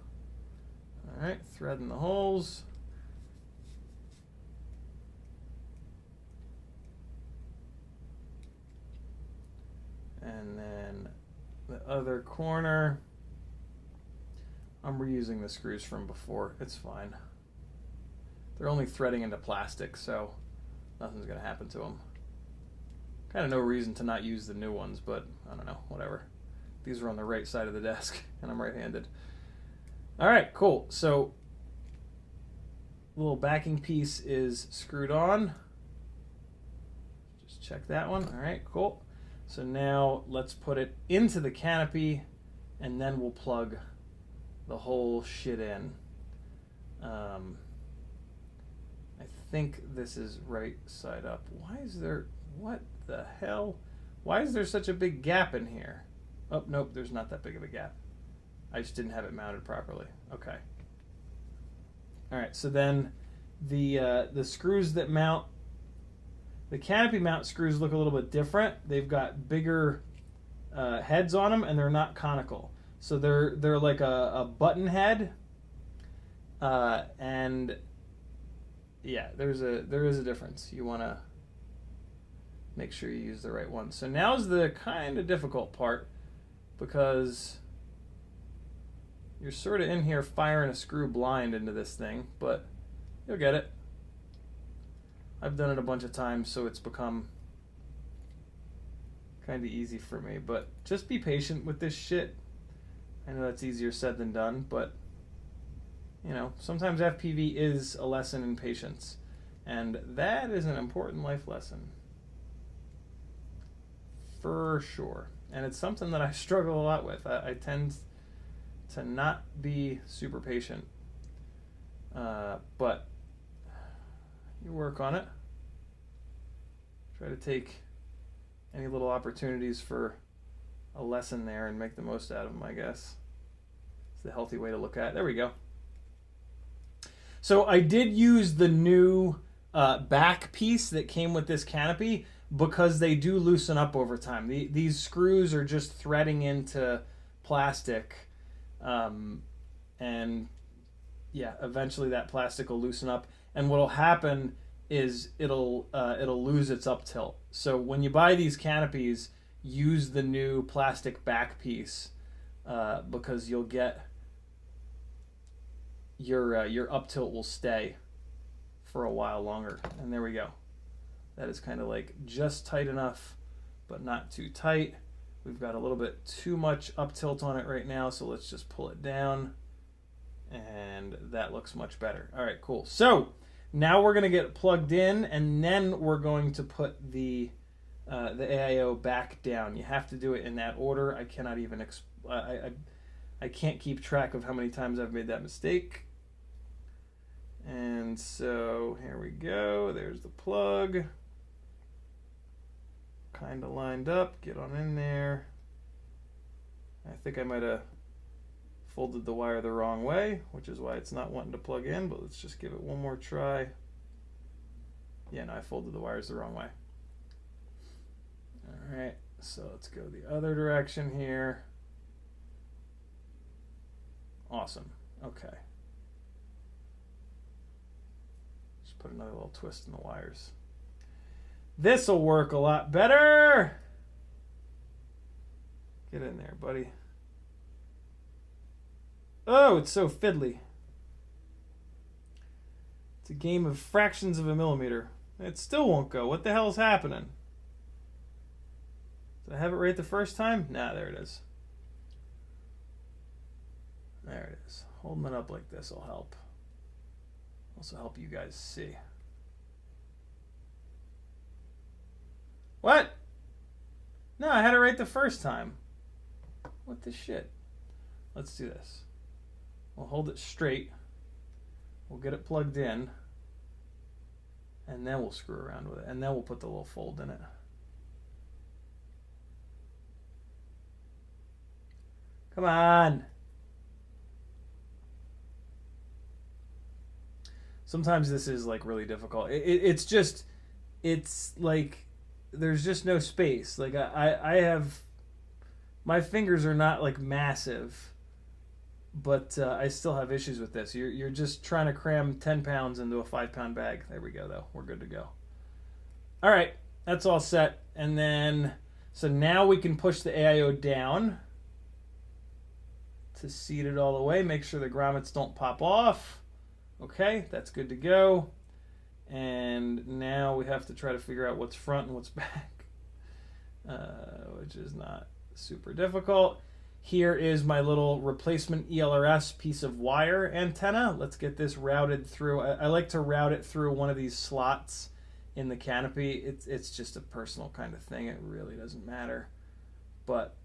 S1: All right, threading the holes. And then the other corner, I'm reusing the screws from before. It's fine. They're only threading into plastic, so nothing's going to happen to them. Kind of no reason to not use the new ones, but I don't know, whatever. These are on the right side of the desk, and I'm right-handed. All right, cool. So the little backing piece is screwed on. Just check that one. All right, cool. So now let's put it into the canopy, and then we'll plug the whole shit in. I think this is right side up. Why is there, what the hell? Why is there such a big gap in here? Oh, nope, there's not that big of a gap. I just didn't have it mounted properly. Okay. All right, so then the screws that mount, the canopy mount screws look a little bit different. They've got bigger heads on them, and they're not conical. So they're like a button head, and yeah, there is a difference. You want to make sure you use the right one. So now's the kind of difficult part, because you're sort of in here firing a screw blind into this thing, but you'll get it. I've done it a bunch of times, so it's become kind of easy for me. But just be patient with this shit. I know that's easier said than done, but you know, sometimes FPV is a lesson in patience, and that is an important life lesson for sure. And it's something that I struggle a lot with. I tend to not be super patient, but you work on it. Try to take any little opportunities for a lesson there and make the most out of them, I guess. It's the healthy way to look at it. There we go. So I did use the new back piece that came with this canopy because they do loosen up over time. These screws are just threading into plastic, and yeah, eventually that plastic will loosen up. And what'll happen is it'll lose its up tilt. So when you buy these canopies, use the new plastic back piece because you'll get your up tilt will stay for a while longer. And there we go. That is kind of like just tight enough, but not too tight. We've got a little bit too much up tilt on it right now, so let's just pull it down, and that looks much better. All right, cool. So now we're gonna get it plugged in, and then we're going to put the AIO back down. You have to do it in that order. I cannot even I can't keep track of how many times I've made that mistake. And so here we go. There's the plug. Kind of lined up. Get on in there. I think I might have folded the wire the wrong way, which is why it's not wanting to plug in, but let's just give it one more try. Yeah, no, I folded the wires the wrong way. All right, so let's go the other direction here. Awesome. Okay. Just put another little twist in the wires. This'll work a lot better. Get in there, buddy. Oh, it's so fiddly. It's a game of fractions of a millimeter. It still won't go. What the hell is happening? Did I have it right the first time? Nah, there it is. There it is. Holding it up like this will help. Also help you guys see. What? No, I had it right the first time. What the shit? Let's do this. We'll hold it straight. We'll get it plugged in. And then we'll screw around with it. And then we'll put the little fold in it. Come on. Sometimes this is like really difficult. It's like there's just no space. Like I have, my fingers are not like massive, but I still have issues with this. You're just trying to cram 10 pounds into a 5-pound bag. There we go, though. We're good to go. All right, that's all set. And then, so now we can push the AIO down to seat it all the way. Make sure the grommets don't pop off. Okay, that's good to go. And now we have to try to figure out what's front and what's back, which is not super difficult. Here is my little replacement ELRS piece of wire antenna. Let's get this routed through. I like to route it through one of these slots in the canopy. It's just a personal kind of thing. It really doesn't matter. But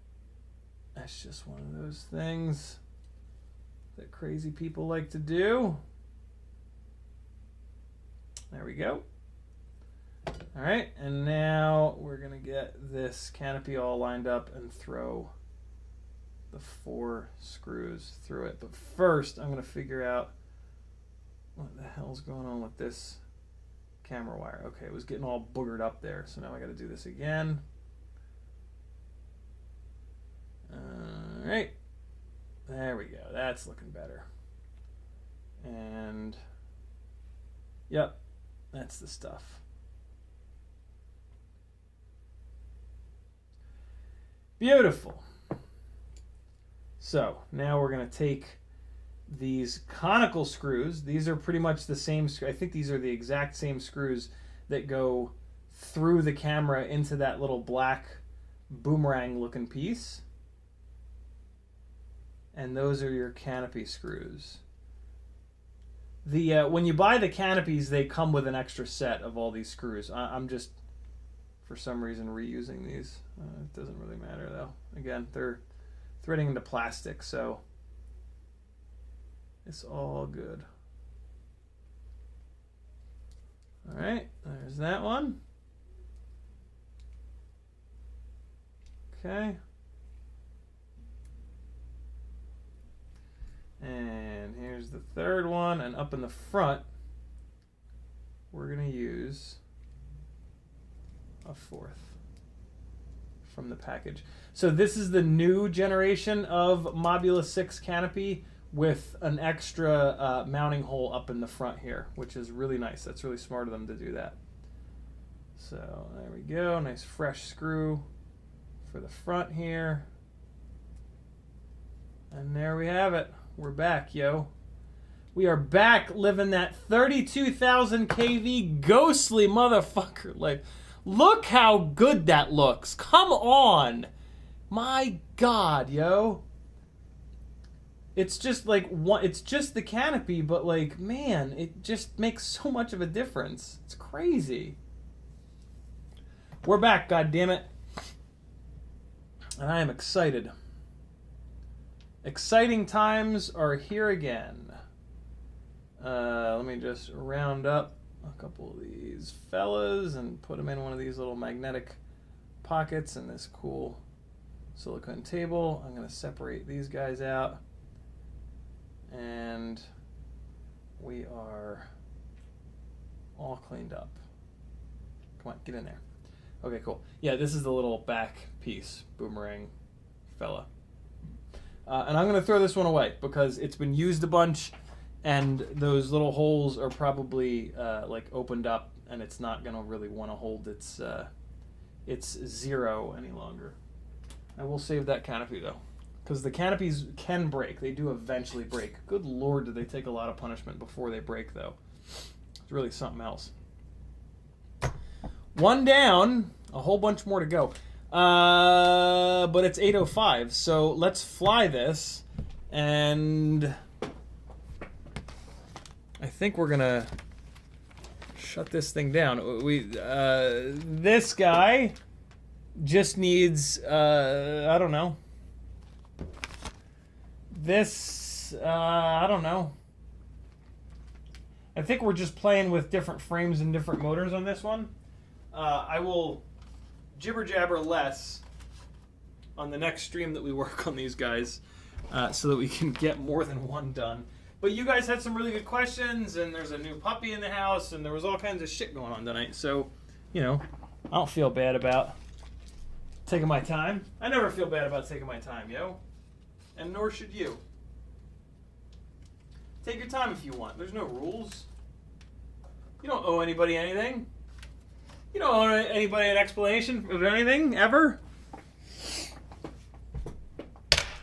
S1: that's just one of those things that crazy people like to do. There we go. All right, and now we're gonna get this canopy all lined up and throw the 4 screws through it. But first, I'm gonna figure out what the hell's going on with this camera wire. Okay, it was getting all boogered up there, so now I gotta do this again. All right, there we go. That's looking better. And yep, that's the stuff. Beautiful. So now we're going to take these conical screws. These are pretty much the same. I think these are the exact same screws that go through the camera into that little black boomerang looking piece. And those are your canopy screws. When you buy the canopies, they come with an extra set of all these screws. I'm just, for some reason, reusing these. It doesn't really matter, though. Again, they're threading into plastic, so it's all good. All right, there's that one. Okay. And here's the third one, and up in the front, we're gonna use a fourth from the package. So this is the new generation of Mobula 6 canopy with an extra mounting hole up in the front here, which is really nice. That's really smart of them to do that. So there we go, nice fresh screw for the front here. And there we have it. We're back, yo. We are back living that 32,000 kV ghostly motherfucker. Like, look how good that looks. Come on. My God, yo. It's just like it's just the canopy, but like, man, it just makes so much of a difference. It's crazy. We're back, goddammit. And I am excited. Exciting times are here again. Let me just round up a couple of these fellas and put them in one of these little magnetic pockets in this cool silicone table. I'm going to separate these guys out. And we are all cleaned up. Come on, get in there. Okay, cool. Yeah, this is the little back piece, boomerang fella. And I'm going to throw this one away because it's been used a bunch, and those little holes are probably like opened up, and it's not going to really want to hold its zero any longer. I will save that canopy though, because the canopies can break. They do eventually break. Good Lord, do they take a lot of punishment before they break though. It's really something else. One down, a whole bunch more to go. But it's 8:05, so let's fly this, and I think we're gonna shut this thing down. This guy just needs, I don't know. I don't know. I think we're just playing with different frames and different motors on this one. I will jibber jabber less on the next stream that we work on these guys, so that we can get more than one done. But you guys had some really good questions, and there's a new puppy in the house, and there was all kinds of shit going on tonight. So, you know, I don't feel bad about taking my time. I never feel bad about taking my time, yo. And nor should you. Take your time if you want. There's no rules. You don't owe anybody anything. You don't owe anybody an explanation of anything, ever.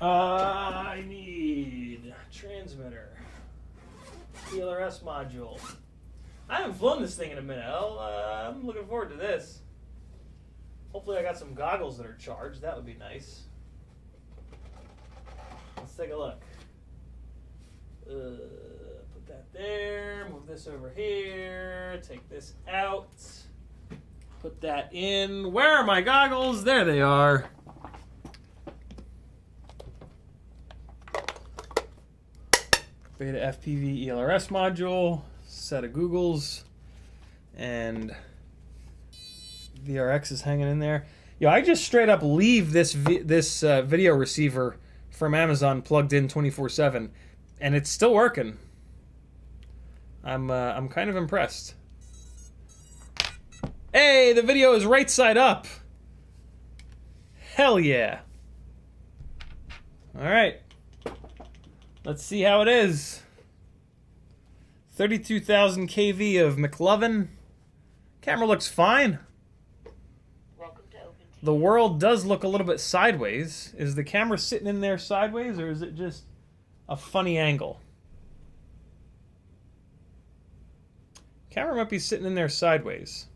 S1: I need a transmitter. TLRS module. I haven't flown this thing in a minute. I'm looking forward to this. Hopefully I got some goggles that are charged. That would be nice. Let's take a look. Put that there. Move this over here. Take this out. Put that in. Where are my goggles? There they are. Beta FPV ELRS module, set of googles, and VRX is hanging in there. Yo, I just straight up leave this video receiver from Amazon plugged in 24/7, and it's still working. I'm kind of impressed. Hey, the video is right side up. Hell yeah. All right. Let's see how it is. 32,000 kV of McLovin. Camera looks fine.
S3: Welcome to Open TV.
S1: The world does look a little bit sideways. Is the camera sitting in there sideways, or is it just a funny angle? Camera might be sitting in there sideways.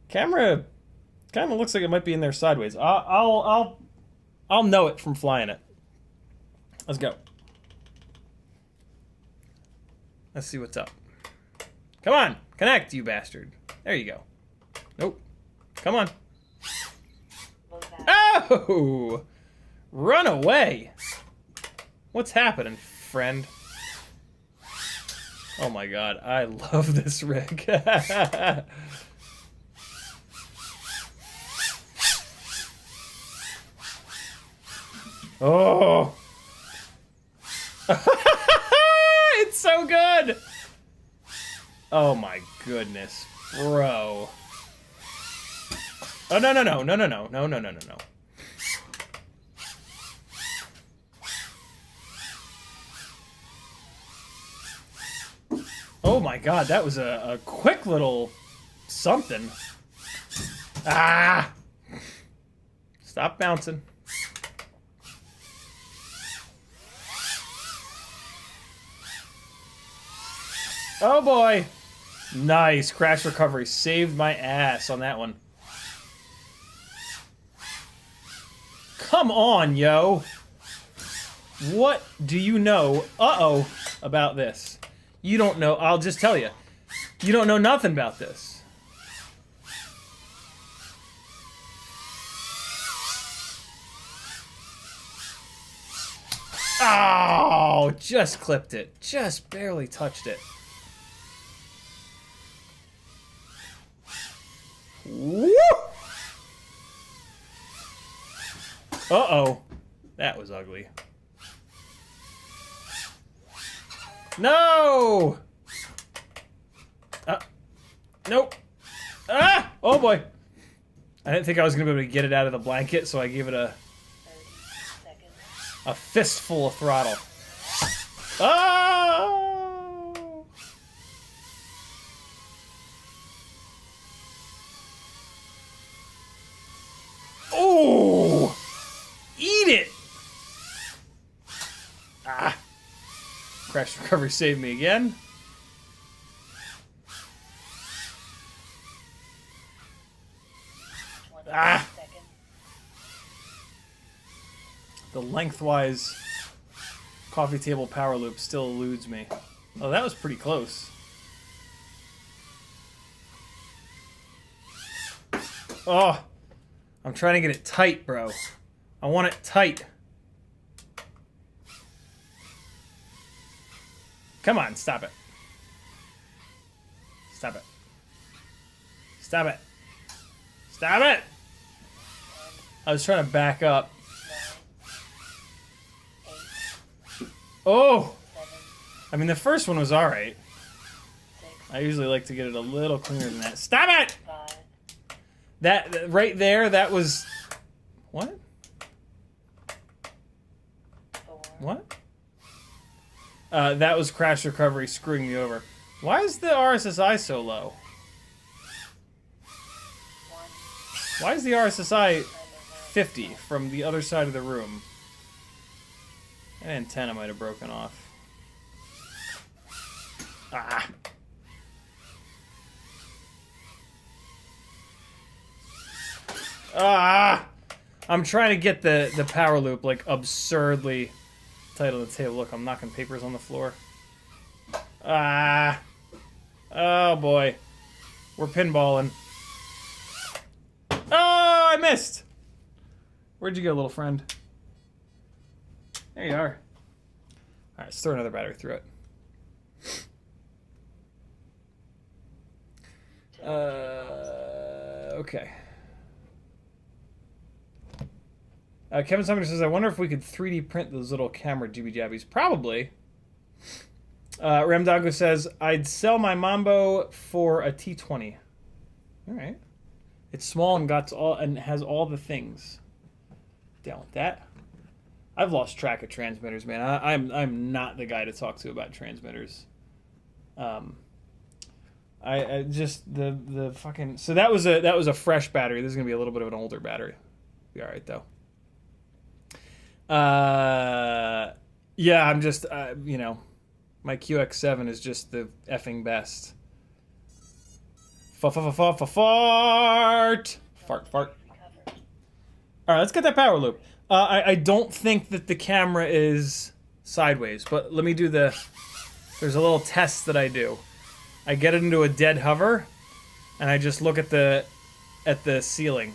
S1: Camera kind of looks like it might be in there sideways. I'll know it from flying it. Let's go. Let's see what's up. Come on, connect, you bastard. There you go. Nope. Come on. Oh! Run away. What's happening, friend? Oh my god, I love this rig. Oh! It's so good! Oh my goodness, bro. Oh, no, no, no, no, no, no, no, no, no, no, no. Oh my god, that was a quick little something. Ah! Stop bouncing. Oh boy! Nice, crash recovery. Saved my ass on that one. Come on, yo! What do you know, about this? You don't know, I'll just tell you. You don't know nothing about this. Oh, just clipped it. Just barely touched it. Woo! Uh-oh. That was ugly. No! Nope. Ah! Oh boy. I didn't think I was going to be able to get it out of the blanket, so I gave it a
S3: 30 seconds.
S1: fistful of throttle. Oh! Oh! Eat it! Ah! Crash recovery saved me again. Ah!
S3: Seconds.
S1: The lengthwise coffee table power loop still eludes me. Oh, that was pretty close. Oh! I'm trying to get it tight, bro. I want it tight. Come on, stop it. Stop it. Stop it. Stop it! I was trying to back up.
S3: 9, 8,
S1: Oh!
S3: 7,
S1: I mean, the first one was alright.
S3: 6,
S1: I usually like to get it a little cleaner than that. Stop it!
S3: 5,
S1: That right there, that was... What?
S3: 4,
S1: What? That was crash recovery screwing me over. Why is the RSSI so low?
S3: 1.
S1: Why is the RSSI
S3: Timer
S1: 50 from the other side of the room? That antenna might have broken off. Ah! Ah! I'm trying to get the power loop like absurdly tight on the table. Look, I'm knocking papers on the floor. Ah! Oh boy. We're pinballing. Oh, I missed! Where'd you go, little friend? There you are. Alright, let's throw another battery through it. Okay. Kevin Sumner says, I wonder if we could 3D print those little camera jibby jabbies. Probably. Ramdago says, I'd sell my Mambo for a T20. Alright. It's small and has all the things. Down with that. I've lost track of transmitters, man. I'm not the guy to talk to about transmitters. I just the fucking, so that was a fresh battery. This is gonna be a little bit of an older battery. Be all right though. Yeah, I'm just you know, my QX7 is just the effing best. Fart.
S3: recovered.
S1: All right, let's get that power loop. I don't think that the camera is sideways, but let me do there's a little test that I do. I get it into a dead hover, and I just look at the ceiling.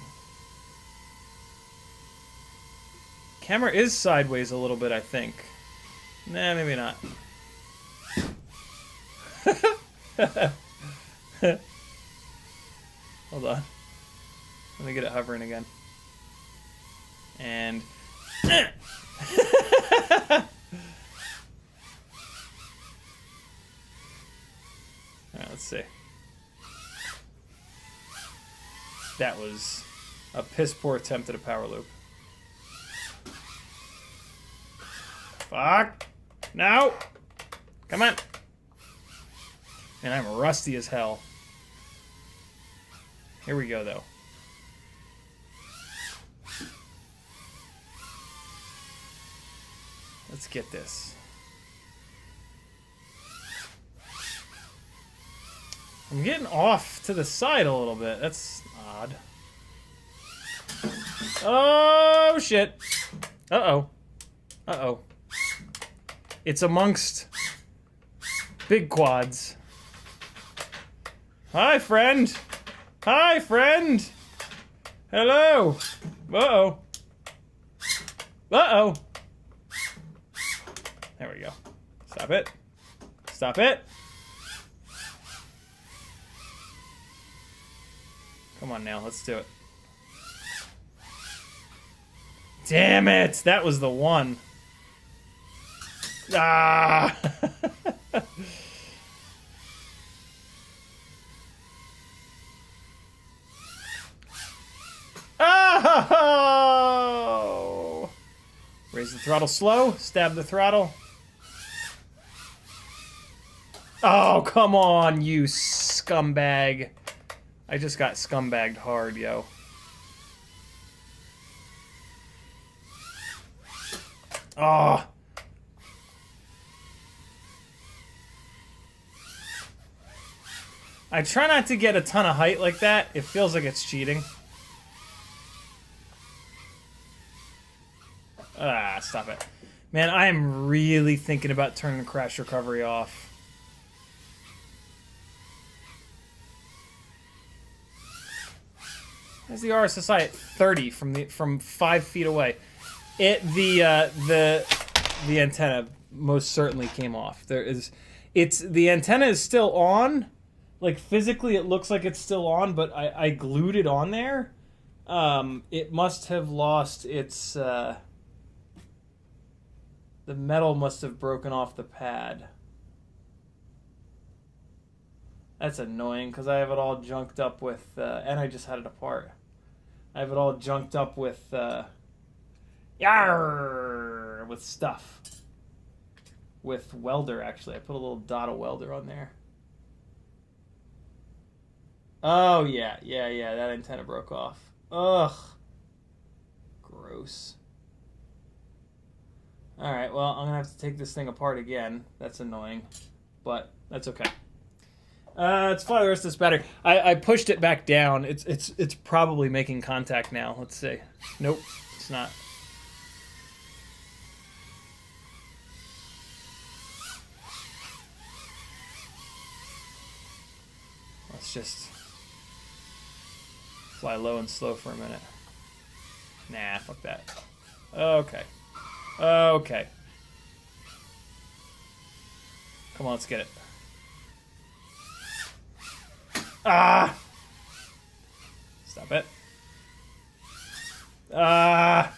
S1: Camera is sideways a little bit, I think. Nah, maybe not. Hold on. Let me get it hovering again. And... Alright, let's see. That was a piss poor attempt at a power loop. Fuck! No! Come on! And I'm rusty as hell. Here we go, though. Let's get this. I'm getting off to the side a little bit. That's odd. Oh, shit. Uh-oh. Uh-oh. It's amongst big quads. Hi, friend. Hi, friend. Hello. Uh-oh. Uh-oh. There we go. Stop it. Stop it. Come on now, let's do it. Damn it! That was the one. Ah! Oh! Raise the throttle slow. Stab the throttle. Oh, come on, you scumbag. I just got scumbagged hard, yo. Oh. I try not to get a ton of height like that. It feels like it's cheating. Ah, stop it. Man, I am really thinking about turning the crash recovery off. There's the RSSI at 30 from 5 feet away. The antenna most certainly came off. The antenna is still on. Like physically it looks like it's still on, but I glued it on there. It must have lost its the metal must have broken off the pad. That's annoying because I have it all junked up with and I just had it apart. I have it all junked up with with stuff. With welder, actually. I put a little dot of welder on there. Oh, yeah, that antenna broke off. Ugh. Gross. Alright, well, I'm gonna have to take this thing apart again. That's annoying. But, that's okay. Let's fly the rest of this battery. I pushed it back down. It's probably making contact now. Let's see. Nope, it's not. Let's just fly low and slow for a minute. Nah, fuck that. Okay. Okay. Come on, let's get it. Ah! Stop it. Ah!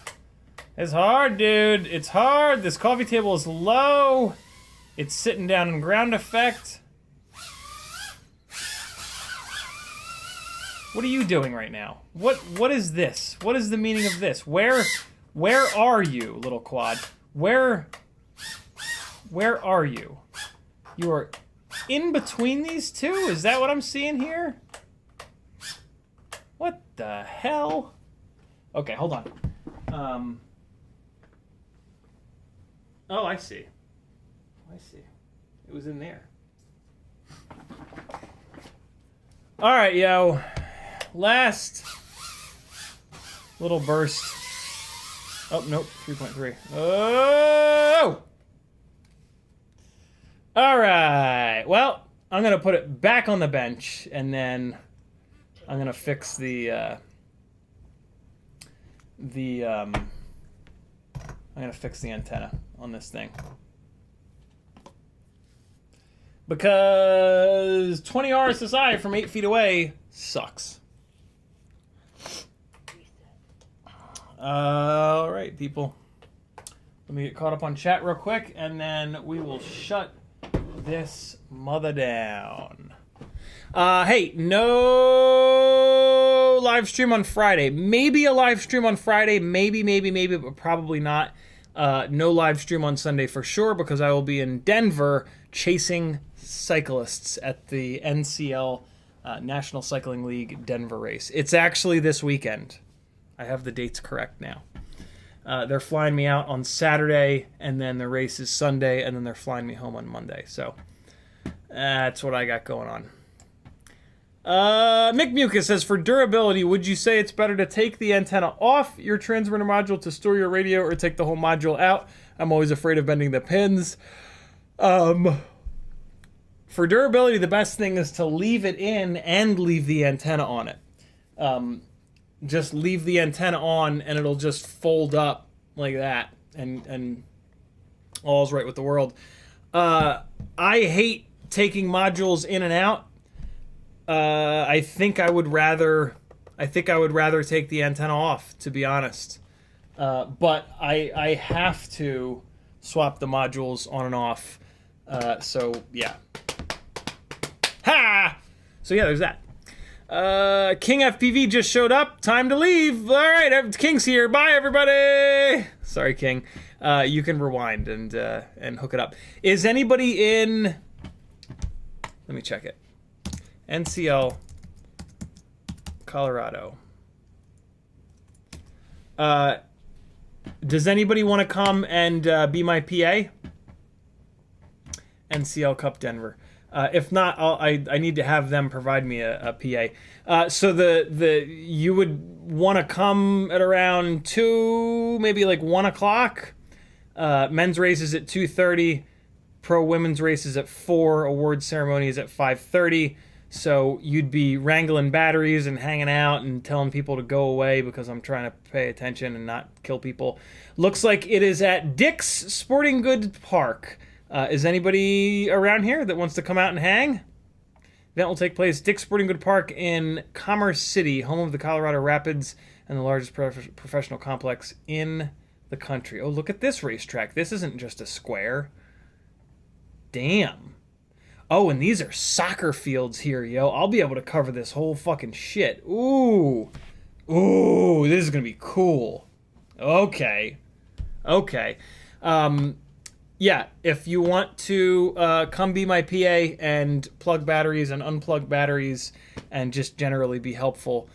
S1: It's hard, dude. It's hard. This coffee table is low. It's sitting down in ground effect. What are you doing right now? What is this? What is the meaning of this? Where are you, little quad? Where are you? You are in between these two? Is that what I'm seeing here? What the hell? Okay, hold on. Oh, I see. I see. It was in there. All right, yo. Last little burst. Oh, nope, 3.3. Oh! All right. Well, I'm going to put it back on the bench, and then I'm going to fix I'm going to fix the antenna on this thing. Because 20 RSSI from 8 feet away sucks. All right, people. Let me get caught up on chat real quick, and then we will shut this mother down. Hey, no live stream on Friday. Maybe a live stream on Friday. Maybe, but probably not. No live stream on Sunday for sure, because I will be in Denver chasing cyclists at the NCL National Cycling League Denver race. It's actually this weekend. I have the dates correct now. They're flying me out on Saturday, and then the race is Sunday, and then they're flying me home on Monday. So that's what I got going on. Mick Mucus says, for durability, would you say it's better to take the antenna off your transmitter module to store your radio, or take the whole module out? I'm always afraid of bending the pins. For durability, the best thing is to leave it in and leave the antenna on it. Just leave the antenna on, and it'll just fold up like that, and all's right with the world. I hate taking modules in and out. I think I would rather take the antenna off, to be honest. But I have to swap the modules on and off. So yeah. Ha! So yeah, there's that. King FPV just showed up. Time to leave. All right, King's here. Bye, everybody. Sorry, King. You can rewind and hook it up. Is anybody in? Let me check it. NCL, Colorado. Does anybody want to come and be my PA? NCL Cup Denver. If not, I need to have them provide me a PA. So you would want to come at around 2, maybe like 1 o'clock. Men's race is at 2:30. Pro women's race is at 4. Award ceremony is at 5:30. So you'd be wrangling batteries and hanging out and telling people to go away because I'm trying to pay attention and not kill people. Looks like it is at Dick's Sporting Goods Park. Is anybody around here that wants to come out and hang? Event will take place Dick's Sporting Goods Park in Commerce City, home of the Colorado Rapids and the largest professional complex in the country. Oh, look at this racetrack. This isn't just a square. Damn. Oh, and these are soccer fields here, yo. I'll be able to cover this whole fucking shit. Ooh. Ooh, this is going to be cool. Okay. Yeah, if you want to come be my PA and plug batteries and unplug batteries and just generally be helpful,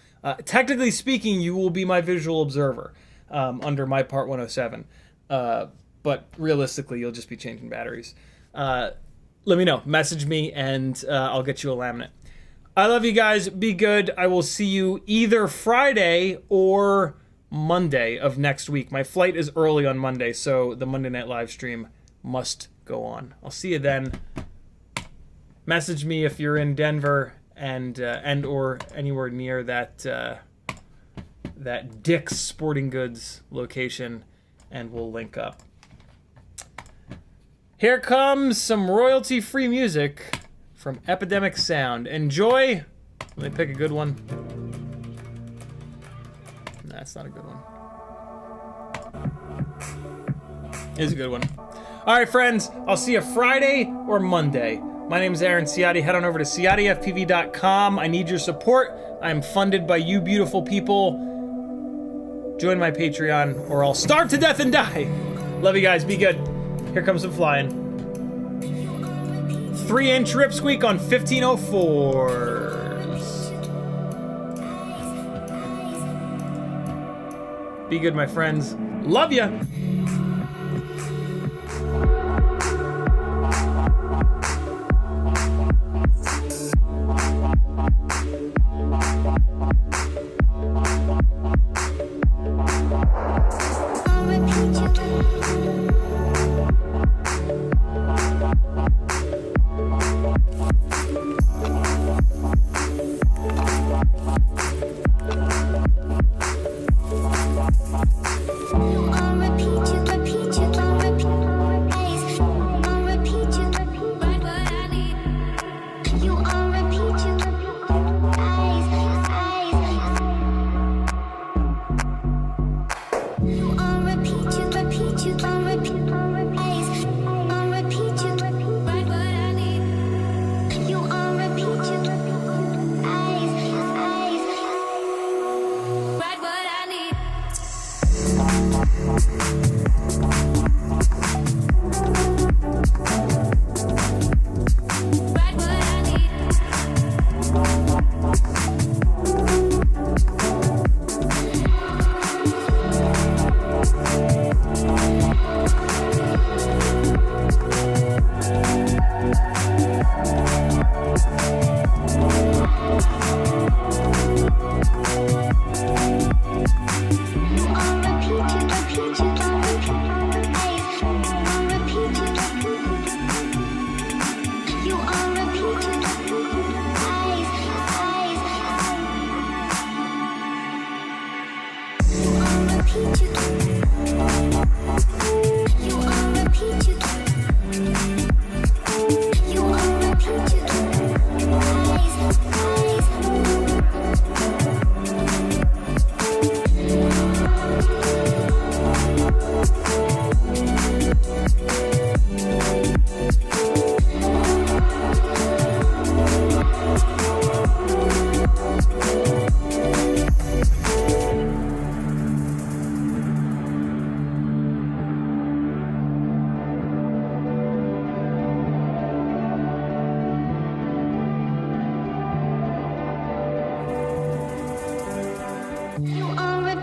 S1: technically speaking, you will be my visual observer under my Part 107. But realistically, you'll just be changing batteries. Let me know. Message me, and I'll get you a laminate. I love you guys. Be good. I will see you either Friday or Monday of next week. My flight is early on Monday, so the Monday night live stream must go on. I'll see you then. Message me if you're in Denver and or anywhere near that Dick's Sporting Goods location, and we'll link up. Here comes some royalty-free music from Epidemic Sound. Enjoy. Let me pick a good one. Nah, that's not a good one. It's a good one. All right, friends. I'll see you Friday or Monday. My name is Aaron Ciotti. Head on over to CiottiFPV.com. I need your support. I'm funded by you beautiful people. Join my Patreon or I'll starve to death and die. Love you guys. Be good. Here comes some flying. 3-inch ripsqueak on 1504s. Be good, my friends. Love ya.
S4: On repeat.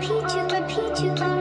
S4: repeat you, repeat you.